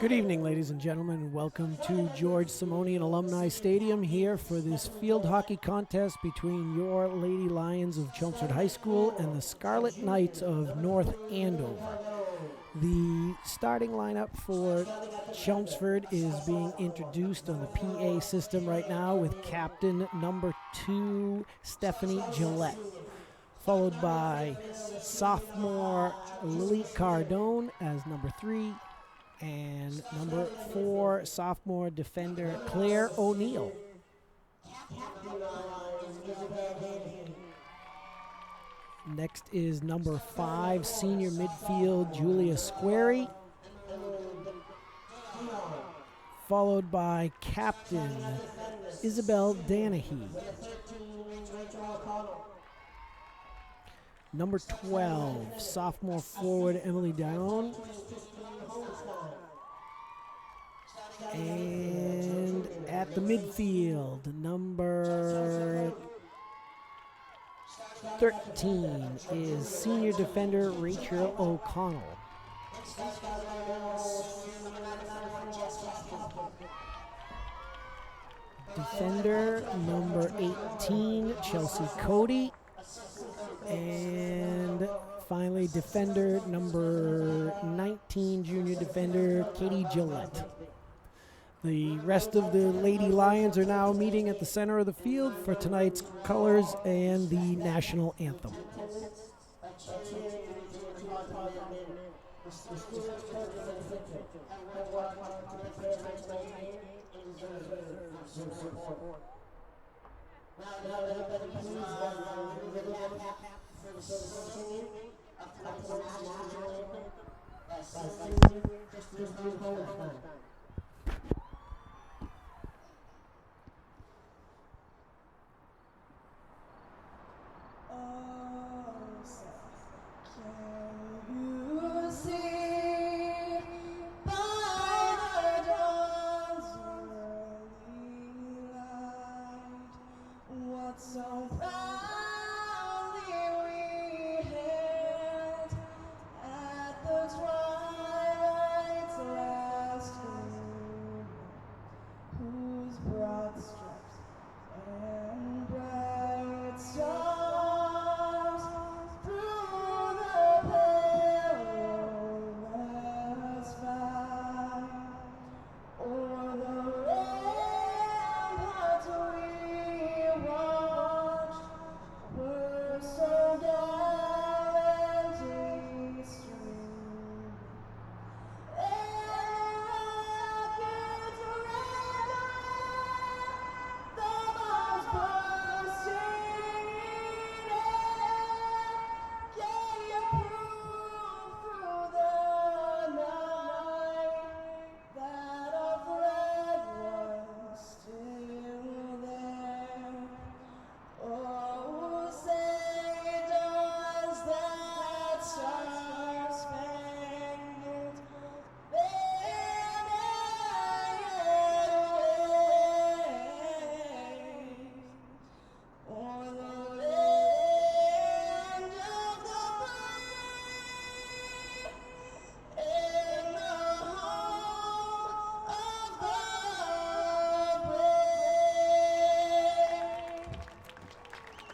Good evening, ladies and gentlemen, and welcome to George Simonian Alumni Stadium here for this field hockey contest between your Lady Lions of Chelmsford High School and the Scarlet Knights of North Andover. The starting lineup for Chelmsford is being introduced on the PA system right now with captain number 2, Stephanie Gillette, followed by sophomore Lily Cardone as number 3, and number 4, sophomore defender Claire O'Neill. Next is number 5, senior midfield Julia Squarey, followed by captain Isabel Danahy. Number 12, sophomore forward Emily Dion. And at the midfield, number 13 is senior defender Rachel O'Connell. Defender number 18, Chelsea Cody. And finally, defender number 19, junior defender Katie Gillette. The rest of the Lady Lions are now meeting at the center of the field for tonight's colors and the national anthem.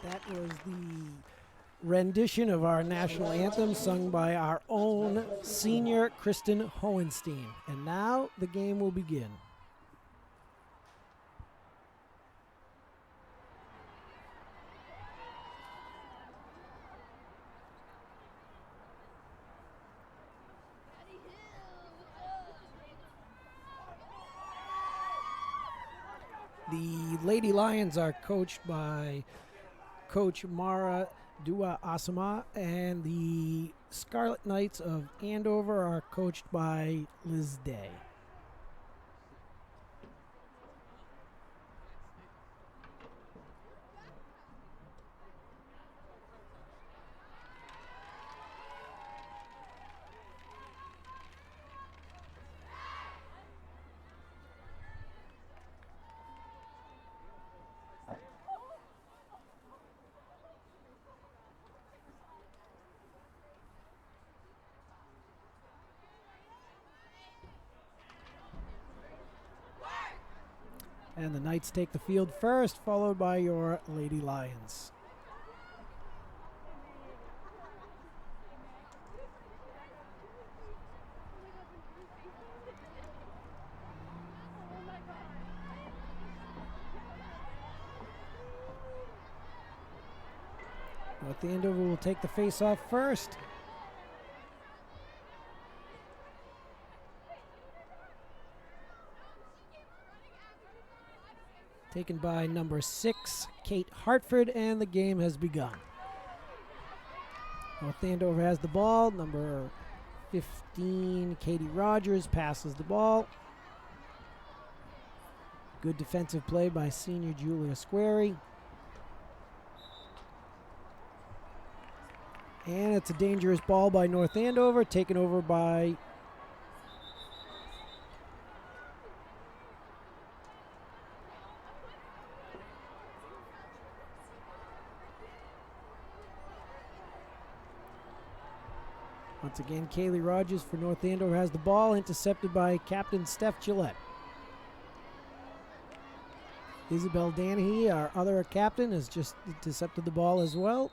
That was the rendition of our national anthem sung by our own senior Kristen Hohenstein. And now the game will begin. The Lady Lions are coached by Coach Mara Dua Asama, and the Scarlet Knights of Andover are coached by Liz Day. And the Knights take the field first, followed by your Lady Lions. North Andover will take the face-off first. Taken by number 6, Kate Hartford, and the game has begun. North Andover has the ball. Number 15, Katie Rogers, passes the ball. Good defensive play by senior Julia Squarey. And it's a dangerous ball by North Andover, taken over by once again, Kaylee Rogers for North Andover has the ball, intercepted by Captain Steph Gillette. Isabel Danahy, our other captain, has just intercepted the ball as well.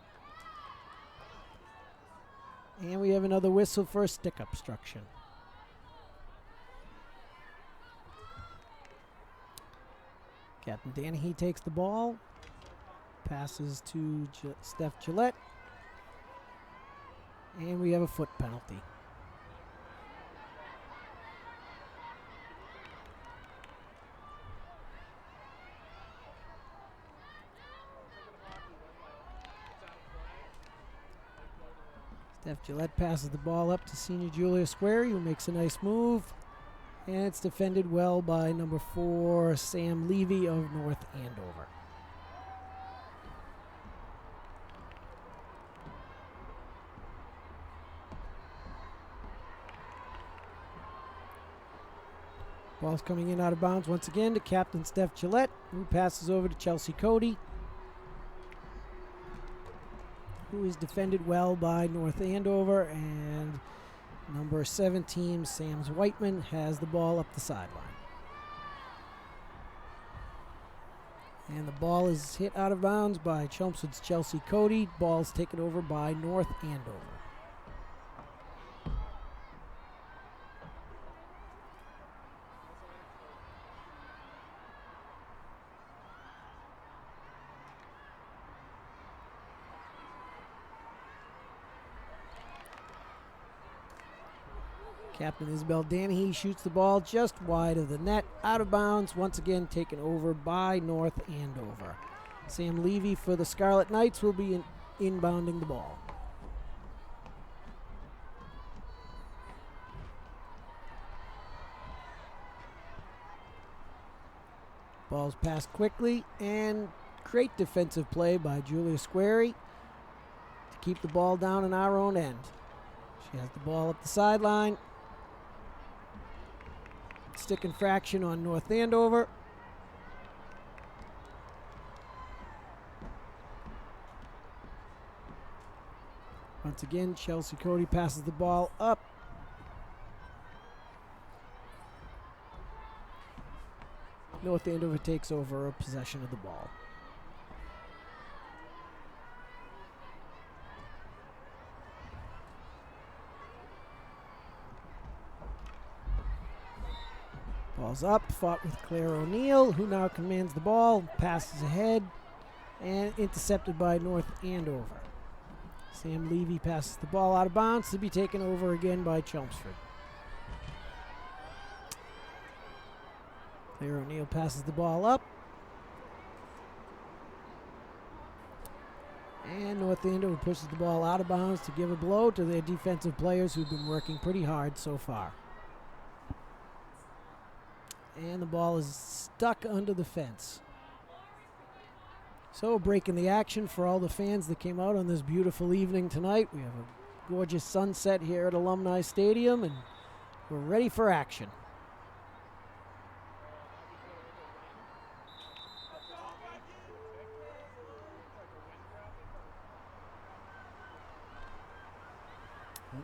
And we have another whistle for a stick obstruction. Captain Danahy takes the ball, passes to Steph Gillette, and we have a foot penalty. Steph Gillette passes the ball up to senior Julia Squarey, who makes a nice move. And it's defended well by number 4, Sam Levy of North Andover. Ball's coming in out of bounds once again to Captain Steph Gillette, who passes over to Chelsea Cody, who is defended well by North Andover, and number 17, Sams Whiteman, has the ball up the sideline. And the ball is hit out of bounds by Chelmsford's Chelsea Cody. Ball's taken over by North Andover. Captain Isabel Danahy shoots the ball just wide of the net, out of bounds, once again taken over by North Andover. Sam Levy for the Scarlet Knights will be inbounding the ball. Ball's passed quickly, and great defensive play by Julia Squarey to keep the ball down in our own end. She has the ball up the sideline. Stick infraction on North Andover. Once again, Chelsea Cody passes the ball up. North Andover takes over possession of the ball. Ball's up, fought with Claire O'Neill, who now commands the ball, passes ahead, and intercepted by North Andover. Sam Levy passes the ball out of bounds to be taken over again by Chelmsford. Claire O'Neill passes the ball up. And North Andover pushes the ball out of bounds to give a blow to their defensive players who've been working pretty hard so far. And the ball is stuck under the fence. So breaking the action for all the fans that came out on this beautiful evening tonight. We have a gorgeous sunset here at Alumni Stadium, and we're ready for action.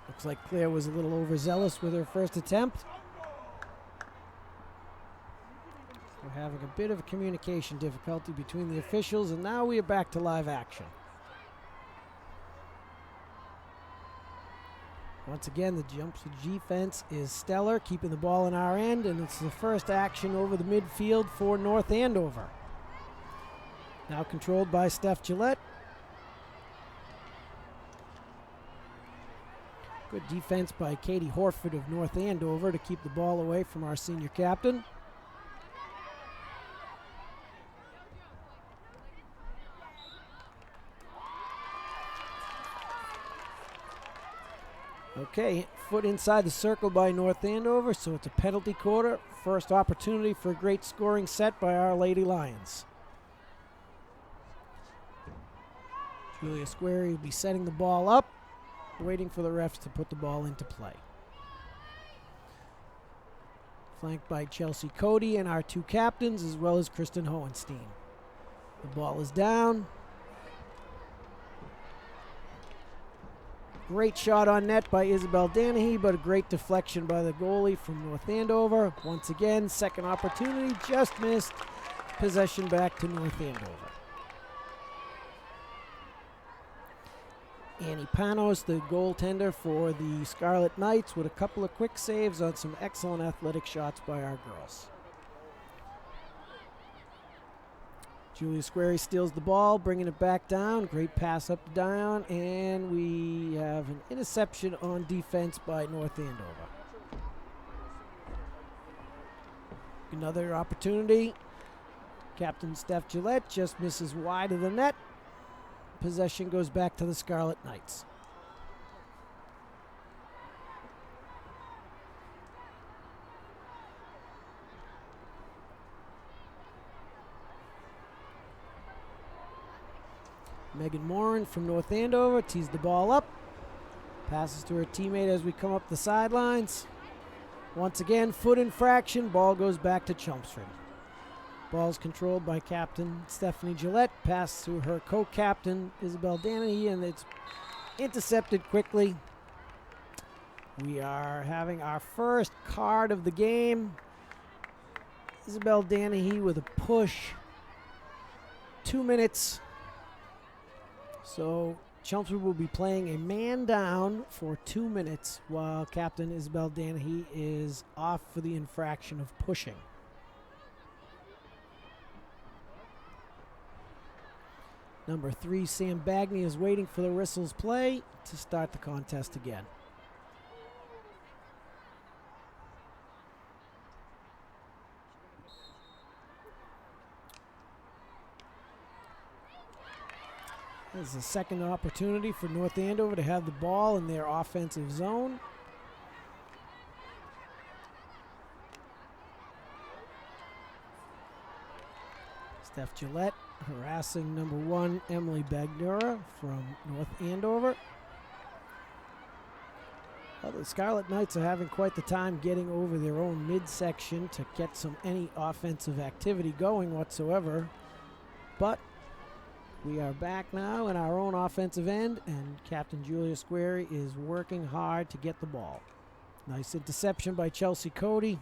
Looks like Claire was a little overzealous with her first attempt. We'll We're having a bit of a communication difficulty between the officials, and now we are back to live action. Once again, the Chelmsford defense is stellar, keeping the ball in our end, and it's the first action over the midfield for North Andover. Now controlled by Steph Gillette. Good defense by Katie Horford of North Andover to keep the ball away from our senior captain. Okay, foot inside the circle by North Andover, so it's a penalty quarter. First opportunity for a great scoring set by our Lady Lions. Julia Squarey will be setting the ball up, waiting for the refs to put the ball into play. Flanked by Chelsea Cody and our two captains, as well as Kristen Hohenstein. The ball is down. Great shot on net by Isabel Danahy, but a great deflection by the goalie from North Andover. Once again, second opportunity, just missed. Possession back to North Andover. Annie Panos, the goaltender for the Scarlet Knights, with a couple of quick saves on some excellent athletic shots by our girls. Julia Squarey steals the ball, bringing it back down. Great pass up down, and we have an interception on defense by North Andover. Another opportunity. Captain Steph Gillette just misses wide of the net. Possession goes back to the Scarlet Knights. Megan Morin from North Andover tees the ball up. Passes to her teammate as we come up the sidelines. Once again, foot infraction. Ball goes back to Chelmsford. Ball's controlled by Captain Stephanie Gillette. Pass to her co-captain Isabel Danahy, and it's intercepted quickly. We are having our first card of the game. Isabel Danahy with a push. 2 minutes. So Chelmsford will be playing a man down for 2 minutes while Captain Isabel Danahy is off for the infraction of pushing. Number 3, Sam Bagney, is waiting for the Whistles play to start the contest again. This is a second opportunity for North Andover to have the ball in their offensive zone. Steph Gillette harassing number 1, Emily Bagnura from North Andover. Well, the Scarlet Knights are having quite the time getting over their own midsection to get any offensive activity going whatsoever. But we are back now in our own offensive end, and Captain Julia Squarey is working hard to get the ball. Nice interception by Chelsea Cody.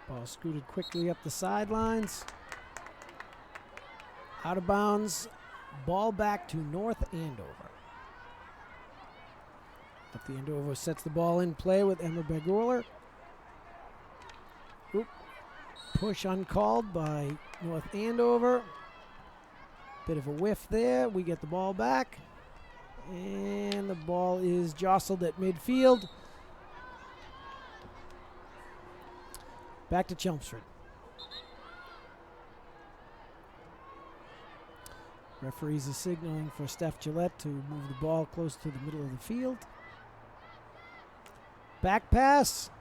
Ball scooted quickly up the sidelines. Out of bounds. Ball back to North Andover. North Andover sets the ball in play with Emma Begorler. Push uncalled by North Andover. Bit of a whiff there. We get the ball back. And the ball is jostled at midfield. Back to Chelmsford. Referees are signaling for Steph Gillette to move the ball close to the middle of the field. Back pass.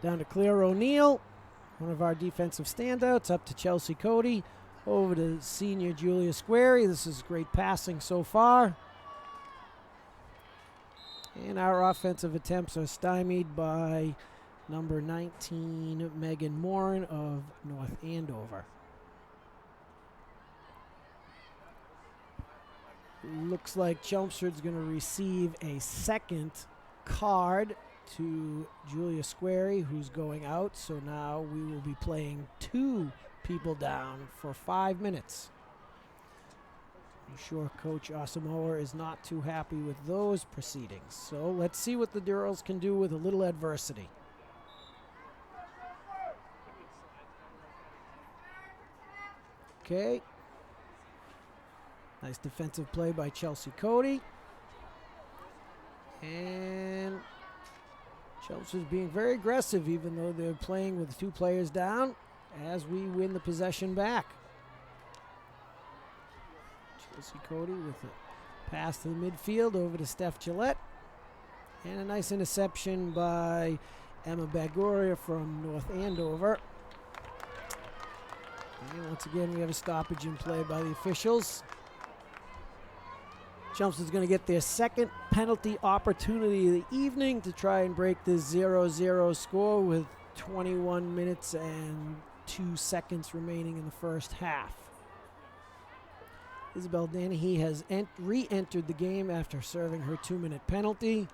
Down to Claire O'Neill, one of our defensive standouts, up to Chelsea Cody. Over to senior Julia Squarey. This is great passing so far. And our offensive attempts are stymied by number 19, Megan Morin of North Andover. Looks like Chelmsford's going to receive a second card to Julia Squarey, who's going out. So now we will be playing 2 people down for 5 minutes. I'm sure Coach Asamoah is not too happy with those proceedings. So let's see what the girls can do with a little adversity. Okay. Nice defensive play by Chelsea Cody. And Chelmsford's being very aggressive, even though they're playing with 2 players down, as we win the possession back. Chelsea Cody with a pass to the midfield over to Steph Gillette. And a nice interception by Emma Bagoria from North Andover. And once again, we have a stoppage in play by the officials. Chelmsford's going to get their second penalty opportunity of the evening to try and break this 0-0 score with 21 minutes and 2 seconds remaining in the first half. Isabel Danahy has re-entered the game after serving her 2-minute penalty.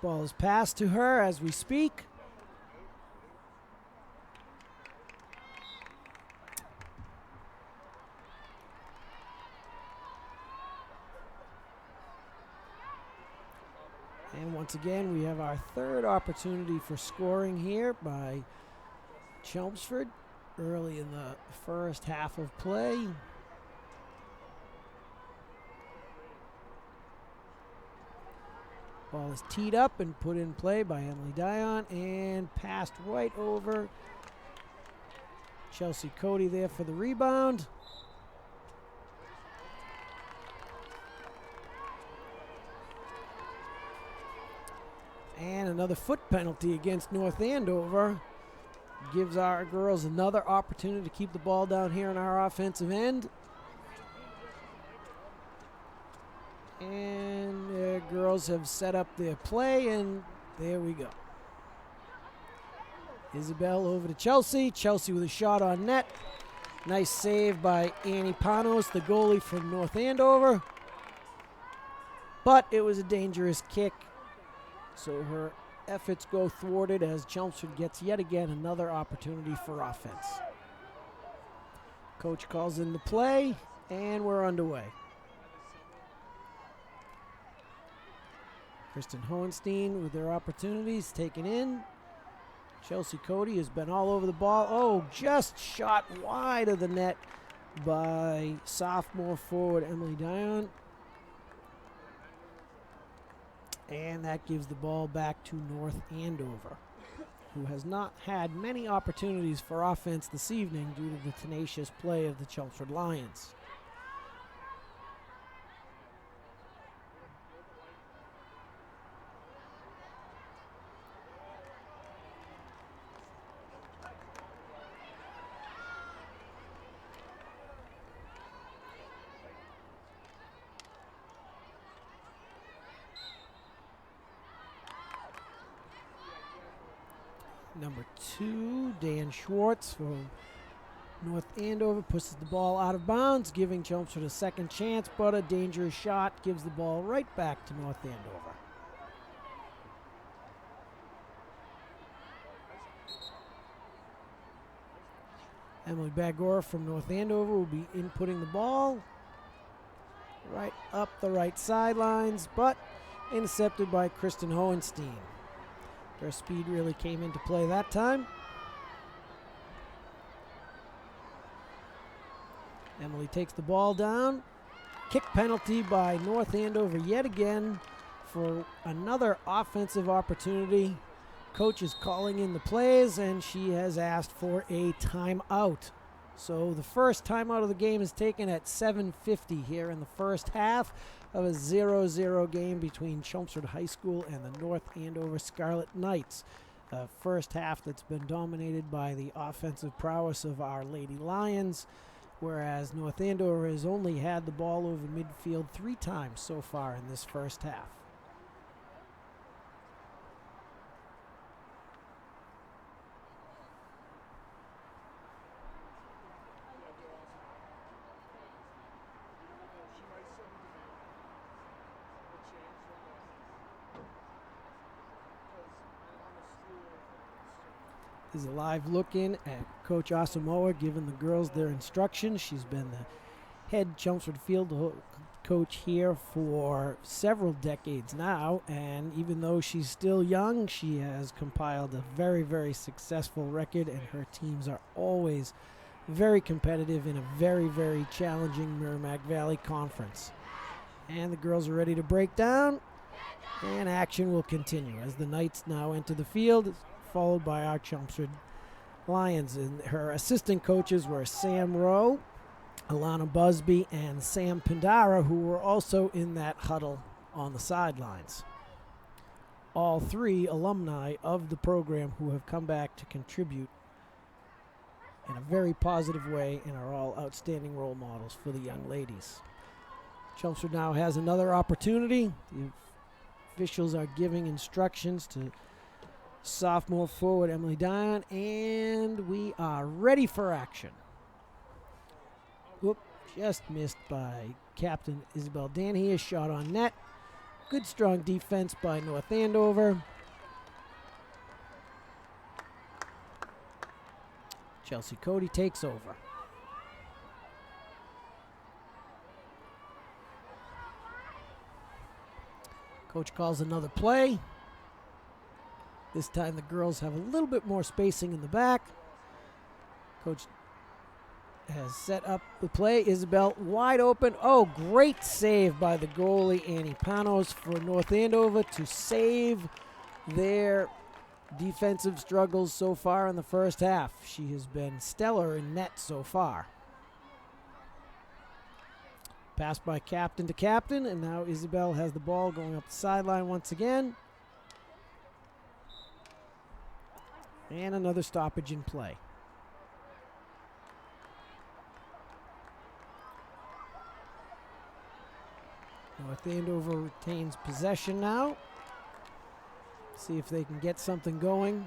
Ball is passed to her as we speak. And once again, we have our third opportunity for scoring here by Chelmsford early in the first half of play. Ball is teed up and put in play by Emily Dion and passed right over. Chelsea Cody there for the rebound. And another foot penalty against North Andover gives our girls another opportunity to keep the ball down here on our offensive end. And the girls have set up their play, and there we go. Isabel over to Chelsea. Chelsea with a shot on net. Nice save by Annie Panos, the goalie from North Andover. But it was a dangerous kick, so her efforts go thwarted as Chelmsford gets yet again another opportunity for offense. Coach calls in the play, and we're underway. Kristen Hohenstein with their opportunities taken in. Chelsea Cody has been all over the ball. Oh, just shot wide of the net by sophomore forward Emily Dion. And that gives the ball back to North Andover, who has not had many opportunities for offense this evening due to the tenacious play of the Chelmsford Lions. Number 2, Dan Schwartz from North Andover pushes the ball out of bounds, giving Chelmsford a second chance, but a dangerous shot gives the ball right back to North Andover. Emily Bagor from North Andover will be inputting the ball right up the right sidelines, but intercepted by Kristen Hohenstein. Her speed really came into play that time. Emily takes the ball down. Kick penalty by North Andover yet again for another offensive opportunity. Coach is calling in the plays, and she has asked for a timeout. So the first timeout of the game is taken at 7:50 here in the first half of a 0-0 game between Chelmsford High School and the North Andover Scarlet Knights. A first half that's been dominated by the offensive prowess of our Lady Lions, whereas North Andover has only had the ball over midfield 3 times so far in this first half. is a live look in at Coach Asamoah giving the girls their instructions. She's been the head Chelmsford field coach here for several decades now, and even though she's still young, she has compiled a very, very successful record, and her teams are always very competitive in a very, very challenging Merrimack Valley Conference. And the girls are ready to break down, and action will continue as the Knights now enter the field, followed by our Chelmsford Lions. And her assistant coaches were Sam Rowe, Alana Busby, and Sam Pindara, who were also in that huddle on the sidelines. All three alumni of the program who have come back to contribute in a very positive way and are all outstanding role models for the young ladies. Chelmsford now has another opportunity. The officials are giving instructions to sophomore forward Emily Dion, and we are ready for action. Whoop, just missed by Captain Isabel Danhy. A shot on net. Good strong defense by North Andover. Chelsea Cody takes over. Coach calls another play. This time the girls have a little bit more spacing in the back. Coach has set up the play. Isabel wide open. Oh, great save by the goalie, Annie Panos, for North Andover to save their defensive struggles so far in the first half. She has been stellar in net so far. Pass by captain to captain, and now Isabel has the ball going up the sideline once again. And another stoppage in play. North Andover retains possession now. See if they can get something going.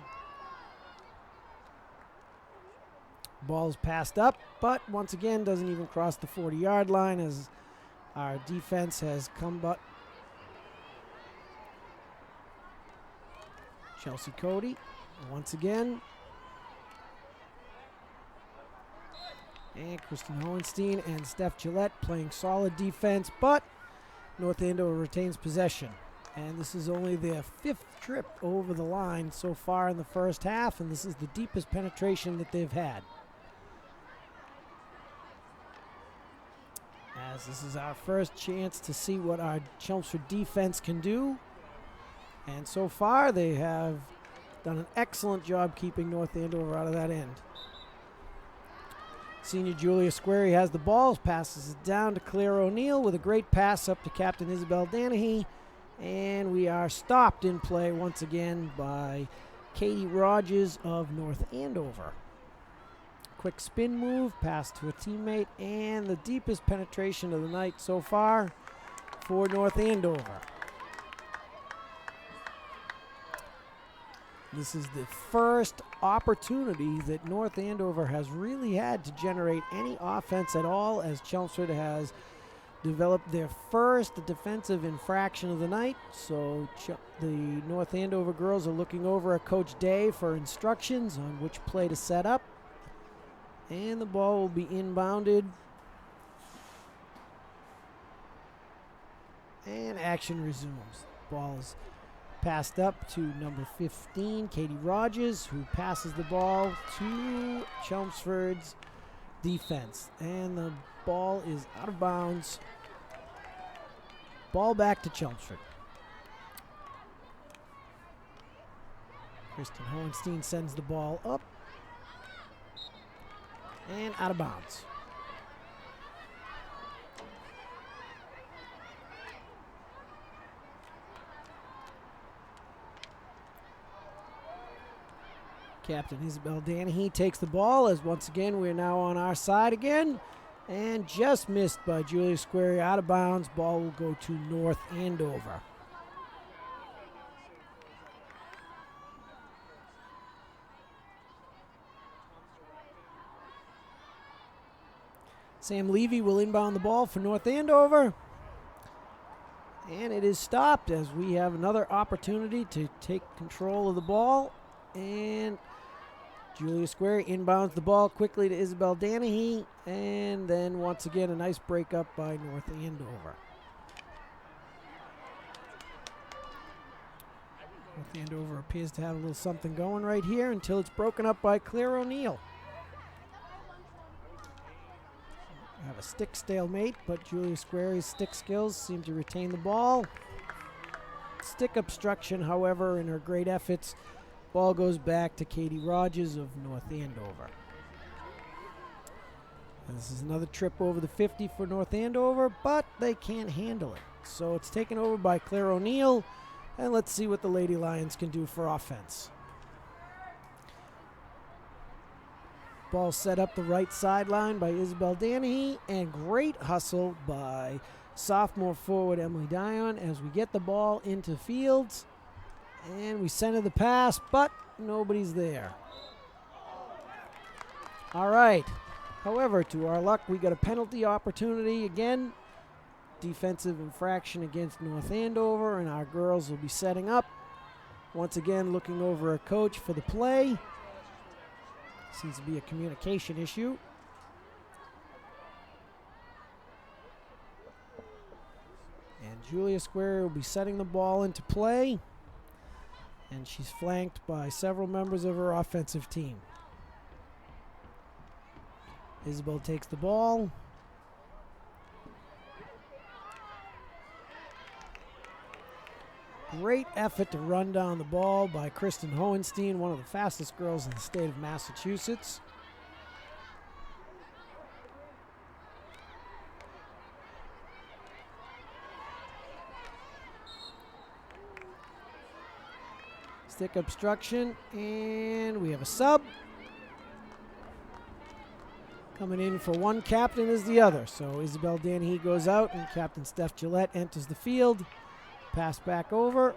Ball's passed up, but once again doesn't even cross the 40-yard line as our defense has come but. Chelsea Cody once again. And Kristen Hohenstein and Steph Gillette playing solid defense, but North Andover retains possession. And this is only their 5th trip over the line so far in the first half, and this is the deepest penetration that they've had. As this is our first chance to see what our Chelmsford defense can do. And so far they have done an excellent job keeping North Andover out of that end. Senior Julia Squarey has the ball, passes it down to Claire O'Neill with a great pass up to Captain Isabel Danahy. And we are stopped in play once again by Katie Rogers of North Andover. Quick spin move, pass to a teammate, and the deepest penetration of the night so far for North Andover. This is the first opportunity that North Andover has really had to generate any offense at all, as Chelmsford has developed their first defensive infraction of the night. So the North Andover girls are looking over at Coach Day for instructions on which play to set up. And the ball will be inbounded. And action resumes. Ball is passed up to number 15, Katie Rogers, who passes the ball to Chelmsford's defense. And the ball is out of bounds. Ball back to Chelmsford. Kristen Hohenstein sends the ball up. And out of bounds. Captain Isabel Danahy takes the ball as once again we're now on our side again. And just missed by Julia Squarey, out of bounds. Ball will go to North Andover. Sam Levy will inbound the ball for North Andover. And it is stopped as we have another opportunity to take control of the ball. And Julia Square inbounds the ball quickly to Isabel Danahy, and then once again a nice break up by North Andover. North Andover appears to have a little something going right here until it's broken up by Claire O'Neill. Have a stick stalemate, but Julia Square's stick skills seem to retain the ball. Stick obstruction, however, in her great efforts. Ball goes back to Katie Rogers of North Andover. And this is another trip over the 50 for North Andover, but they can't handle it. So it's taken over by Claire O'Neill, and let's see what the Lady Lions can do for offense. Ball set up the right sideline by Isabel Danahy, and great hustle by sophomore forward Emily Dion as we get the ball into Fields. And we center the pass, but nobody's there. All right. However, to our luck, we got a penalty opportunity again. Defensive infraction against North Andover, and our girls will be setting up. Once again, looking over a coach for the play. Seems to be a communication issue. And Julia Square will be setting the ball into play. And she's flanked by several members of her offensive team. Isabel takes the ball. Great effort to run down the ball by Kristen Hohenstein, one of the fastest girls in the state of Massachusetts. Stick obstruction, and we have a sub. Coming in for one captain is the other. So Isabel Danahy goes out, and Captain Steph Gillette enters the field. Pass back over.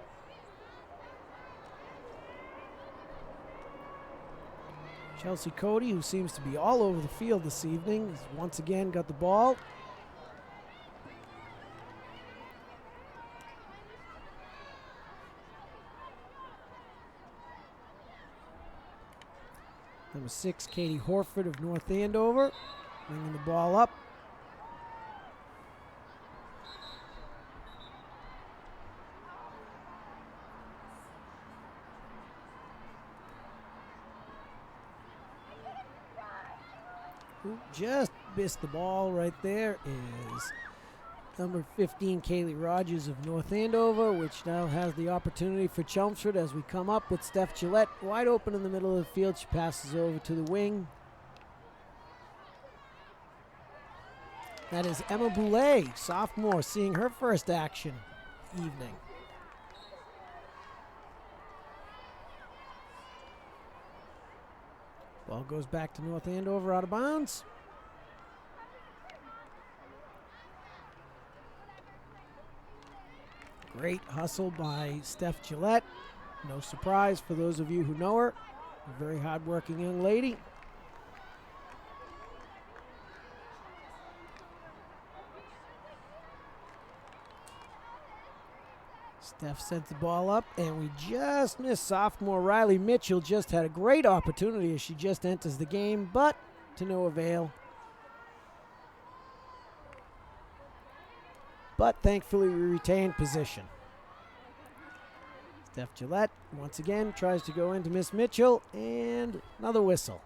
Chelsea Cody, who seems to be all over the field this evening, has once again got the ball. Number 6, Katie Horford of North Andover, bringing the ball up. Who just missed the ball right there is number 15, Kaylee Rogers of North Andover, which now has the opportunity for Chelmsford as we come up with Steph Gillette wide open in the middle of the field. She passes over to the wing. That is Emma Boulay, sophomore, seeing her first action evening. Ball goes back to North Andover out of bounds. Great hustle by Steph Gillette. No surprise for those of you who know her. A very hard-working young lady. Steph sent the ball up, and we just missed. Sophomore Riley Mitchell just had a great opportunity as she just enters the game, but to no avail. But thankfully, we retained position. Steph Gillette, once again, tries to go into Miss Mitchell, and another whistle.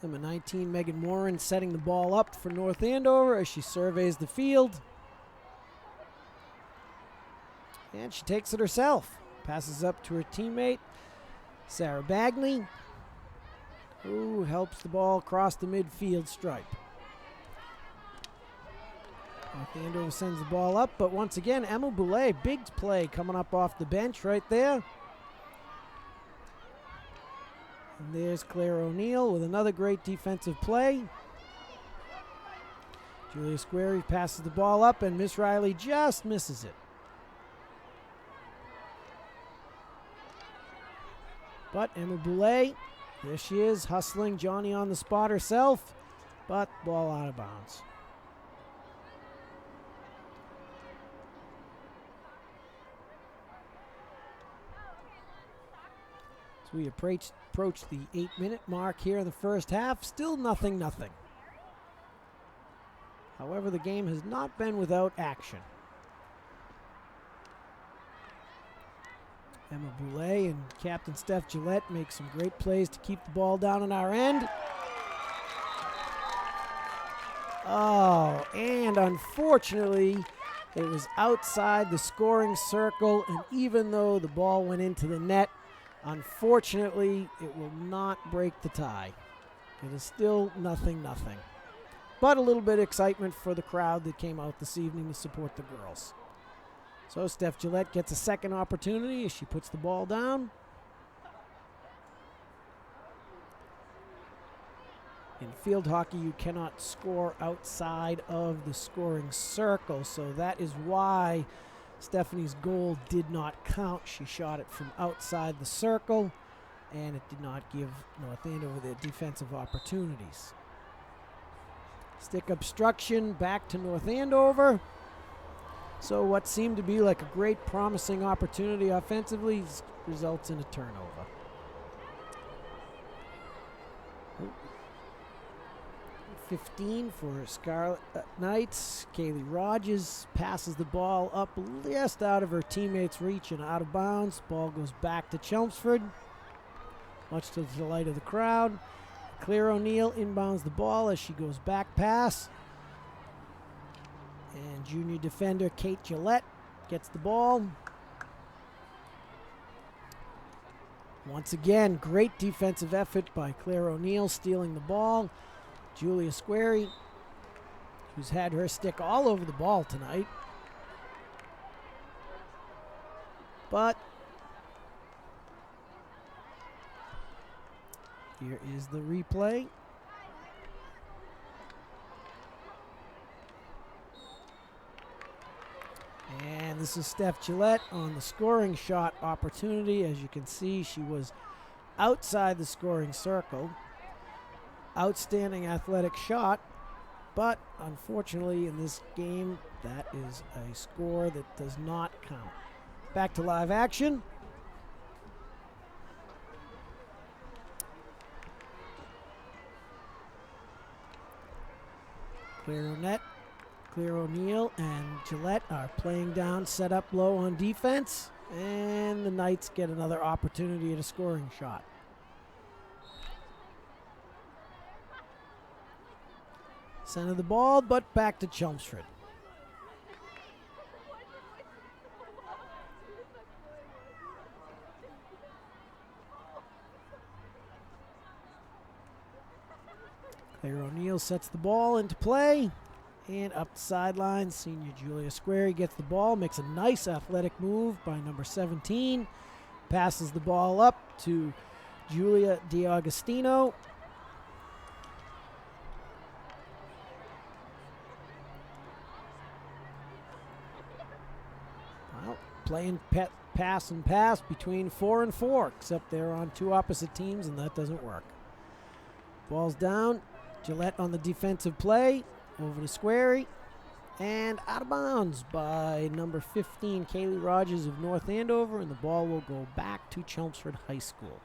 Number 19, Megan Warren, setting the ball up for North Andover as she surveys the field. And she takes it herself. Passes up to her teammate, Sarah Bagney, who helps the ball cross the midfield stripe. North Andover sends the ball up, but once again, Emma Boulay, big play coming up off the bench right there. And there's Claire O'Neill with another great defensive play. Julia Squarey passes the ball up, and Miss Riley just misses it. But Emma Boulay There she is, hustling Johnny on the spot herself, but ball out of bounds. So we approach the 8-minute mark here in the first half. Still nothing. However, the game has not been without action. Emma Boulay and Captain Steph Gillette make some great plays to keep the ball down on our end. Oh, and unfortunately, it was outside the scoring circle, and even though the ball went into the net, unfortunately, it will not break the tie. It is still 0-0. But a little bit of excitement for the crowd that came out this evening to support the girls. So Steph Gillette gets a second opportunity as she puts the ball down. In field hockey, you cannot score outside of the scoring circle, so that is why Stephanie's goal did not count. She shot it from outside the circle, and it did not give North Andover their defensive opportunities. Stick obstruction back to North Andover. So what seemed to be like a great promising opportunity offensively results in a turnover. 15 for Scarlet Knights. Kaylee Rogers passes the ball up just out of her teammate's reach and out of bounds. Ball goes back to Chelmsford, much to the delight of the crowd. Claire O'Neill inbounds the ball as she goes back pass. And junior defender Kate Gillette gets the ball. Once again, great defensive effort by Claire O'Neill stealing the ball. Julia Squarey, who's had her stick all over the ball tonight. But here is the replay. And this is Steph Gillette on the scoring shot opportunity. As you can see, she was outside the scoring circle. Outstanding athletic shot, but unfortunately in this game, that is a score that does not count. Back to live action. Claire O'Neill and Gillette are playing down, set up low on defense, and the Knights get another opportunity at a scoring shot. Center the ball, but back to Chelmsford. Claire O'Neill sets the ball into play. And up the sideline, senior Julia Squarey gets the ball, makes a nice athletic move by number 17. Passes the ball up to Julia DiAugustino. Well, playing pass and pass between 4 and 4, except they're on two opposite teams, and that doesn't work. Ball's down. Gillette on the defensive play. Over to Squarey, and out of bounds by number 15, Kaylee Rogers of North Andover, and the ball will go back to Chelmsford High School.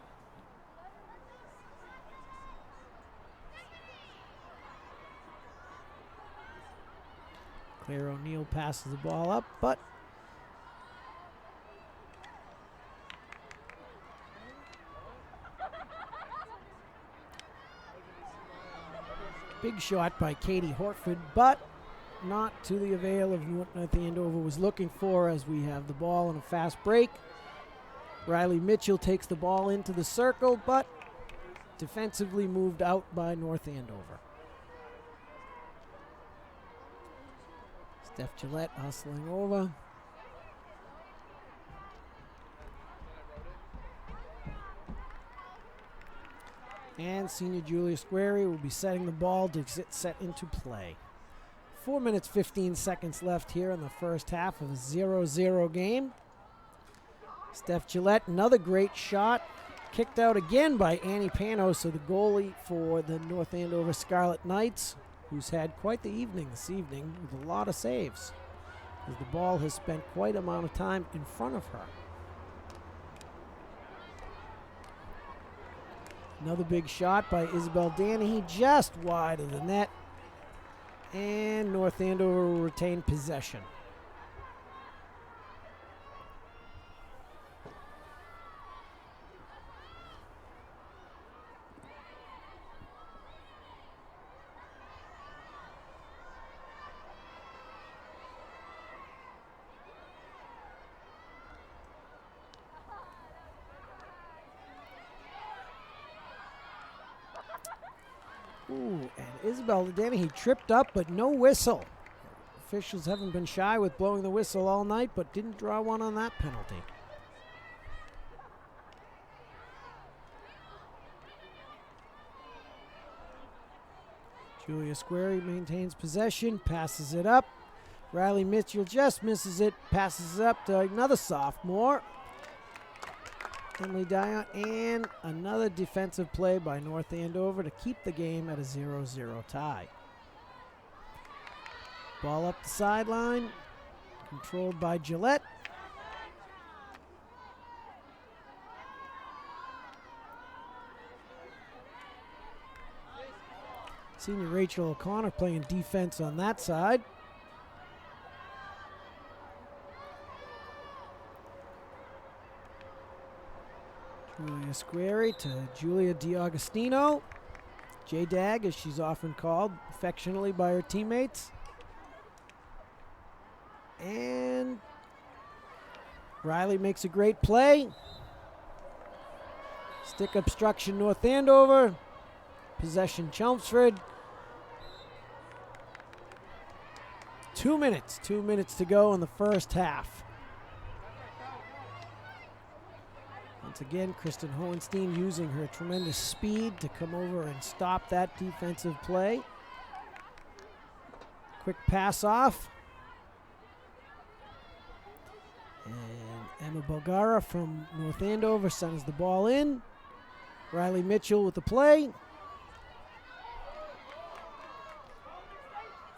Claire O'Neill passes the ball up, but big shot by Katie Hortford, but not to the avail of what North Andover was looking for, as we have the ball in a fast break. Riley Mitchell takes the ball into the circle, but defensively moved out by North Andover. Steph Gillette hustling over. And senior Julia Squarey will be setting the ball to get set into play. 4 minutes, 15 seconds left here in the first half of a 0-0 game. Steph Gillette, another great shot. Kicked out again by Annie Panos, so the goalie for the North Andover Scarlet Knights, who's had quite the evening this evening with a lot of saves, as the ball has spent quite an amount of time in front of her. Another big shot by Isabel Danahy, just wide of the net, and North Andover will retain possession. Ooh, and Isabel Danahy tripped up, but no whistle. Officials haven't been shy with blowing the whistle all night, but didn't draw one on that penalty. Julia Squarey maintains possession, passes it up. Riley Mitchell just misses it, passes it up to another sophomore, Emily Dion, and another defensive play by North Andover to keep the game at a 0-0 tie. Ball up the sideline, controlled by Gillette. Senior Rachel O'Connor playing defense on that side. Julia Squarey to Julia DiAugustino. J-Dag, as she's often called affectionately by her teammates. And Riley makes a great play. Stick obstruction North Andover. Possession Chelmsford. 2 minutes to go in the first half. Once again, Kristen Hohenstein using her tremendous speed to come over and stop that defensive play. Quick pass off. And Emma Bulgara from North Andover sends the ball in. Riley Mitchell with the play.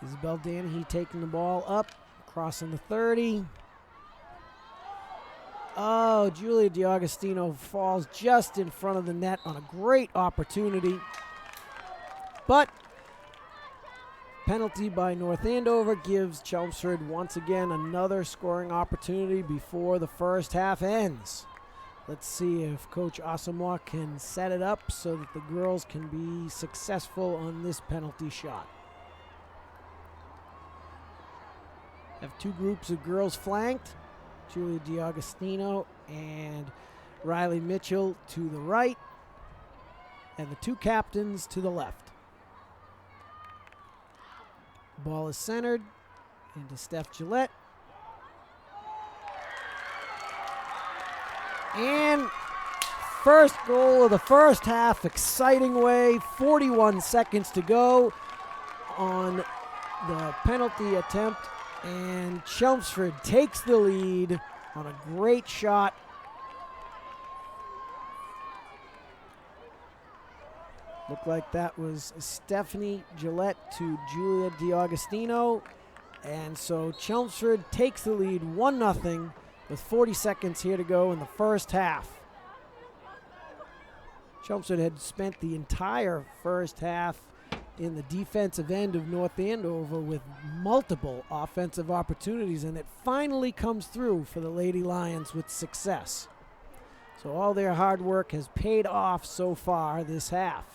Isabel Danahy taking the ball up, crossing the 30. Oh, Julia DiAugustino falls just in front of the net on a great opportunity. But penalty by North Andover gives Chelmsford once again another scoring opportunity before the first half ends. Let's see if Coach Asamoah can set it up so that the girls can be successful on this penalty shot. Have two groups of girls flanked. Julia DiAugustino and Riley Mitchell to the right, and the two captains to the left. Ball is centered into Steph Gillette. And first goal of the first half, exciting way, 41 seconds to go on the penalty attempt. And Chelmsford takes the lead on a great shot. Looked like that was Stephanie Gillette to Julia DiAugustino. And so Chelmsford takes the lead 1-0 with 40 seconds here to go in the first half. Chelmsford had spent the entire first half in the defensive end of North Andover with multiple offensive opportunities, and it finally comes through for the Lady Lions with success. So all their hard work has paid off so far this half.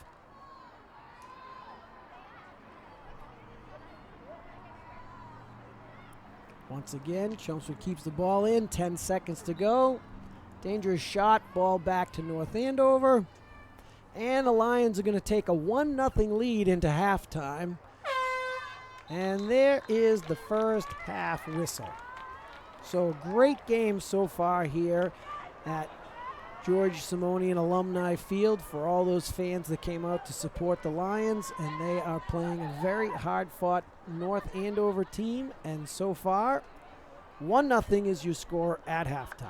Once again, Chelmsford keeps the ball in, 10 seconds to go. Dangerous shot, ball back to North Andover. And the Lions are going to take a 1-0 lead into halftime. And there is the first half whistle. So great game so far here at George Simonian Alumni Field for all those fans that came out to support the Lions. And they are playing a very hard-fought North Andover team. And so far, 1-0 is your score at halftime.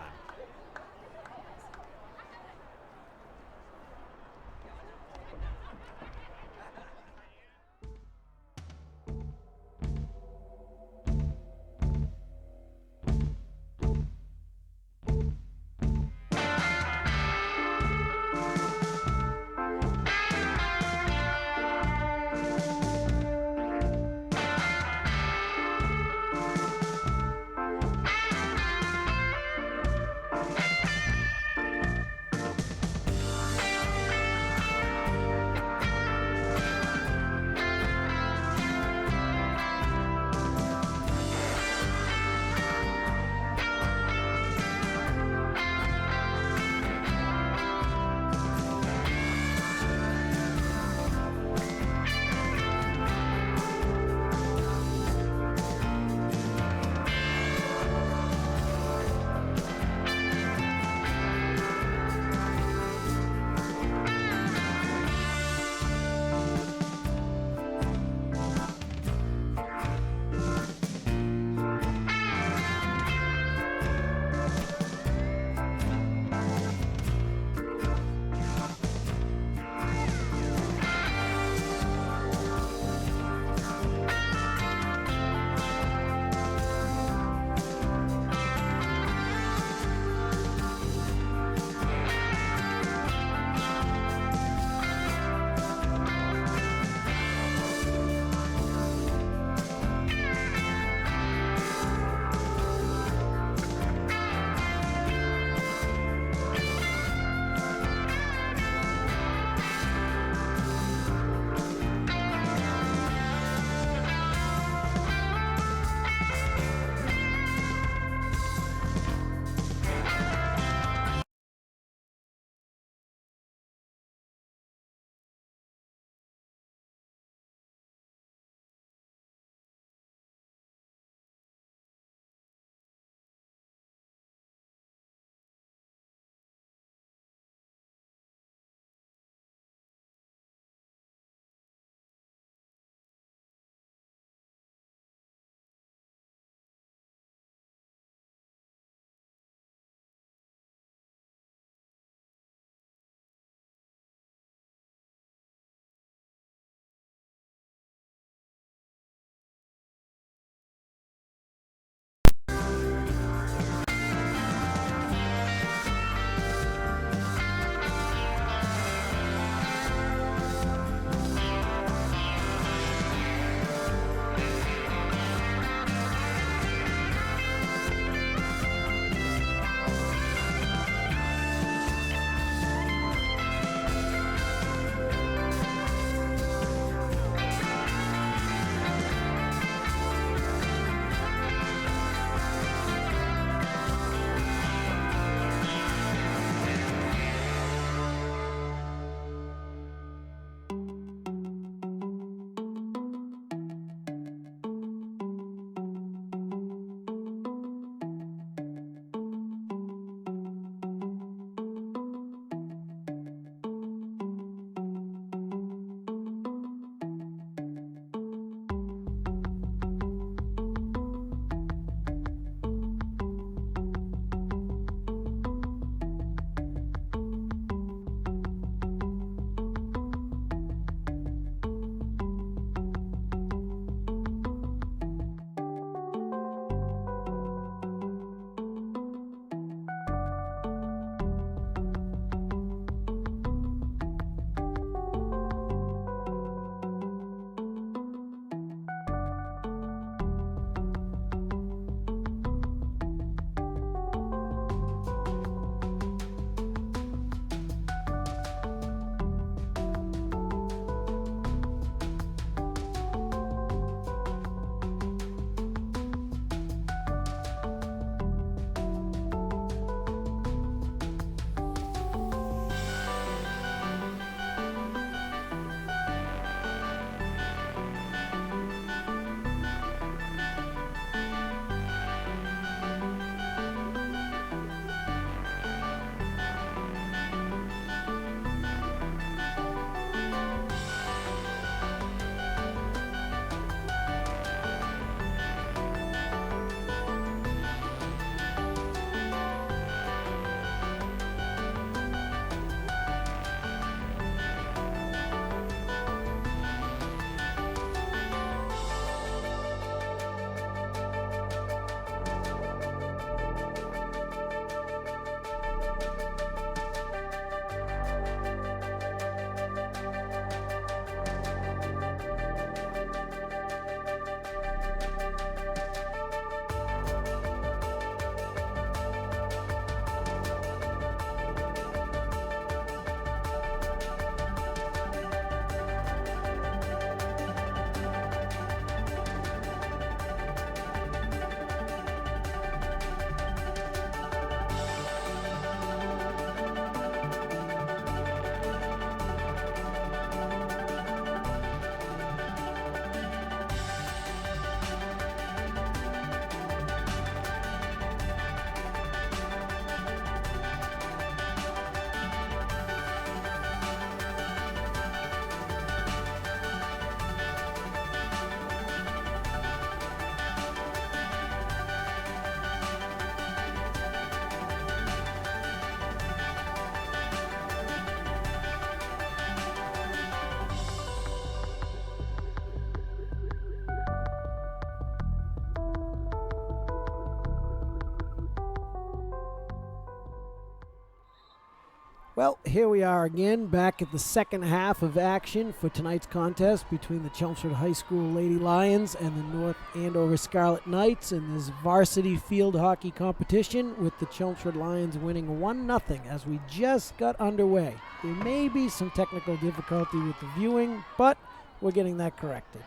Well, here we are again, back at the second half of action for tonight's contest between the Chelmsford High School Lady Lions and the North Andover Scarlet Knights in this varsity field hockey competition, with the Chelmsford Lions winning 1-0 as we just got underway. There may be some technical difficulty with the viewing, but we're getting that corrected.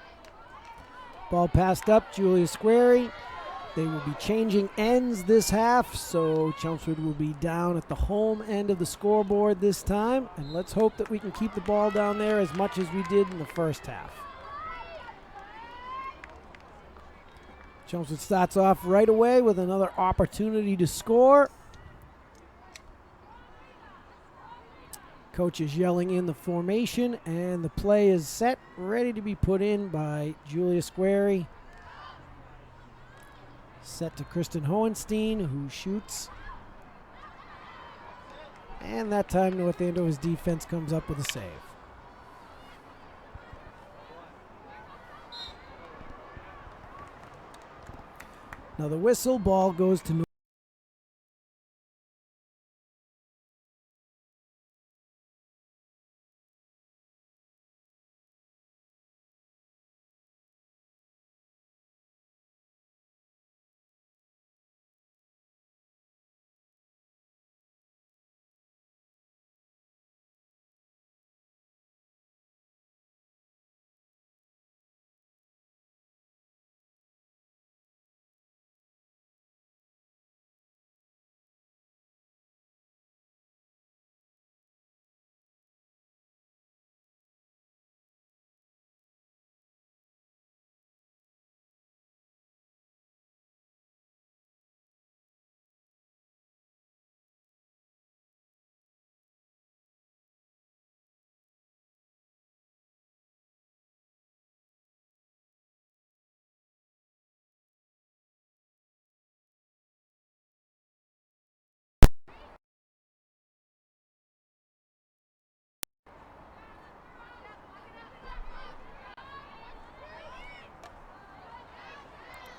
Ball passed up, Julia Squarey. They will be changing ends this half, so Chelmsford will be down at the home end of the scoreboard this time, and let's hope that we can keep the ball down there as much as we did in the first half. Chelmsford starts off right away with another opportunity to score. Coach is yelling in the formation, and the play is set, ready to be put in by Julia Squarey. Set to Kristen Hohenstein, who shoots. And that time North Andover's defense comes up with a save. Now the whistle, ball goes to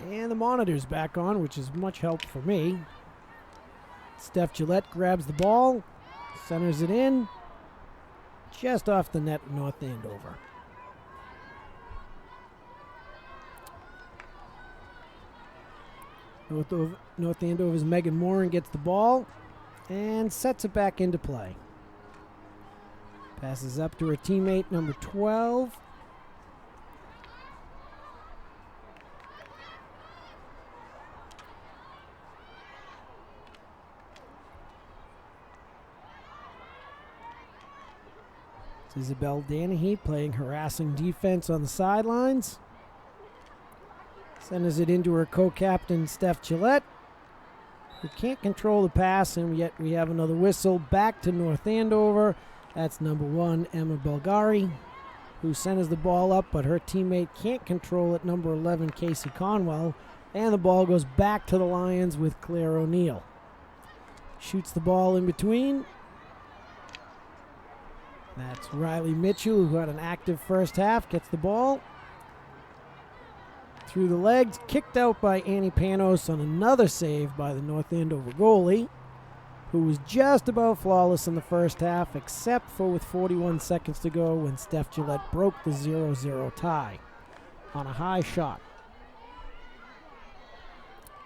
and the monitor's back on, which is much help for me. Steph Gillette grabs the ball, centers it in, just off the net, North Andover. North Andover's Megan Moran gets the ball and sets it back into play. Passes up to her teammate, number 12. Isabel Danahy playing harassing defense on the sidelines. Sends it into her co-captain, Steph Gillette, who can't control the pass, and yet we have another whistle back to North Andover. That's number 1, Emma Bulgari, who sends the ball up, but her teammate can't control it, number 11, Casey Conwell, and the ball goes back to the Lions with Claire O'Neill. Shoots the ball in between. That's Riley Mitchell, who had an active first half, gets the ball through the legs, kicked out by Annie Panos on another save by the North Andover goalie, who was just about flawless in the first half, except for with 41 seconds to go when Steph Gillette broke the 0-0 tie on a high shot.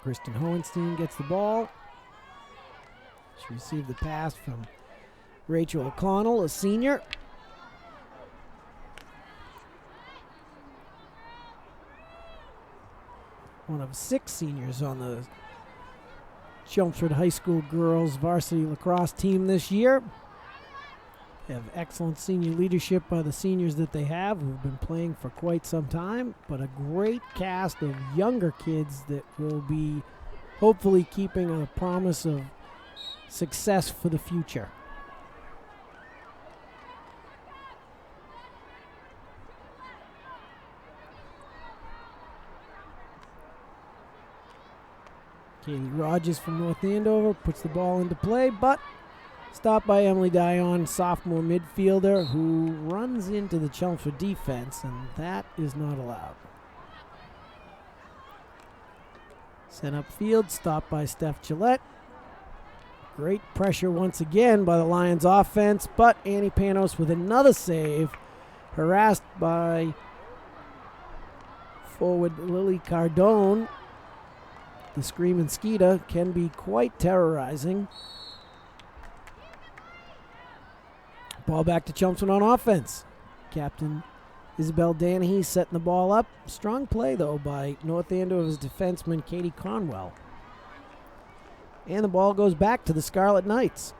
Kristen Hohenstein gets the ball. She received the pass from Rachel O'Connell, a senior. One of 6 seniors on the Chelmsford High School girls varsity lacrosse team this year. They have excellent senior leadership by the seniors that they have, who've been playing for quite some time, but a great cast of younger kids that will be hopefully keeping a promise of success for the future. Kaylee Rogers from North Andover puts the ball into play, but stopped by Emily Dion, sophomore midfielder, who runs into the Chelmsford defense, and that is not allowed. Sent upfield, stopped by Steph Gillette. Great pressure once again by the Lions offense, but Annie Panos with another save, harassed by forward Lily Cardone. The Screamin' Skeeta can be quite terrorizing. Ball back to Chelmsford on offense. Captain Isabel Danahy setting the ball up. Strong play, though, by North Andover's defenseman Katie Conwell. And the ball goes back to the Scarlet Knights.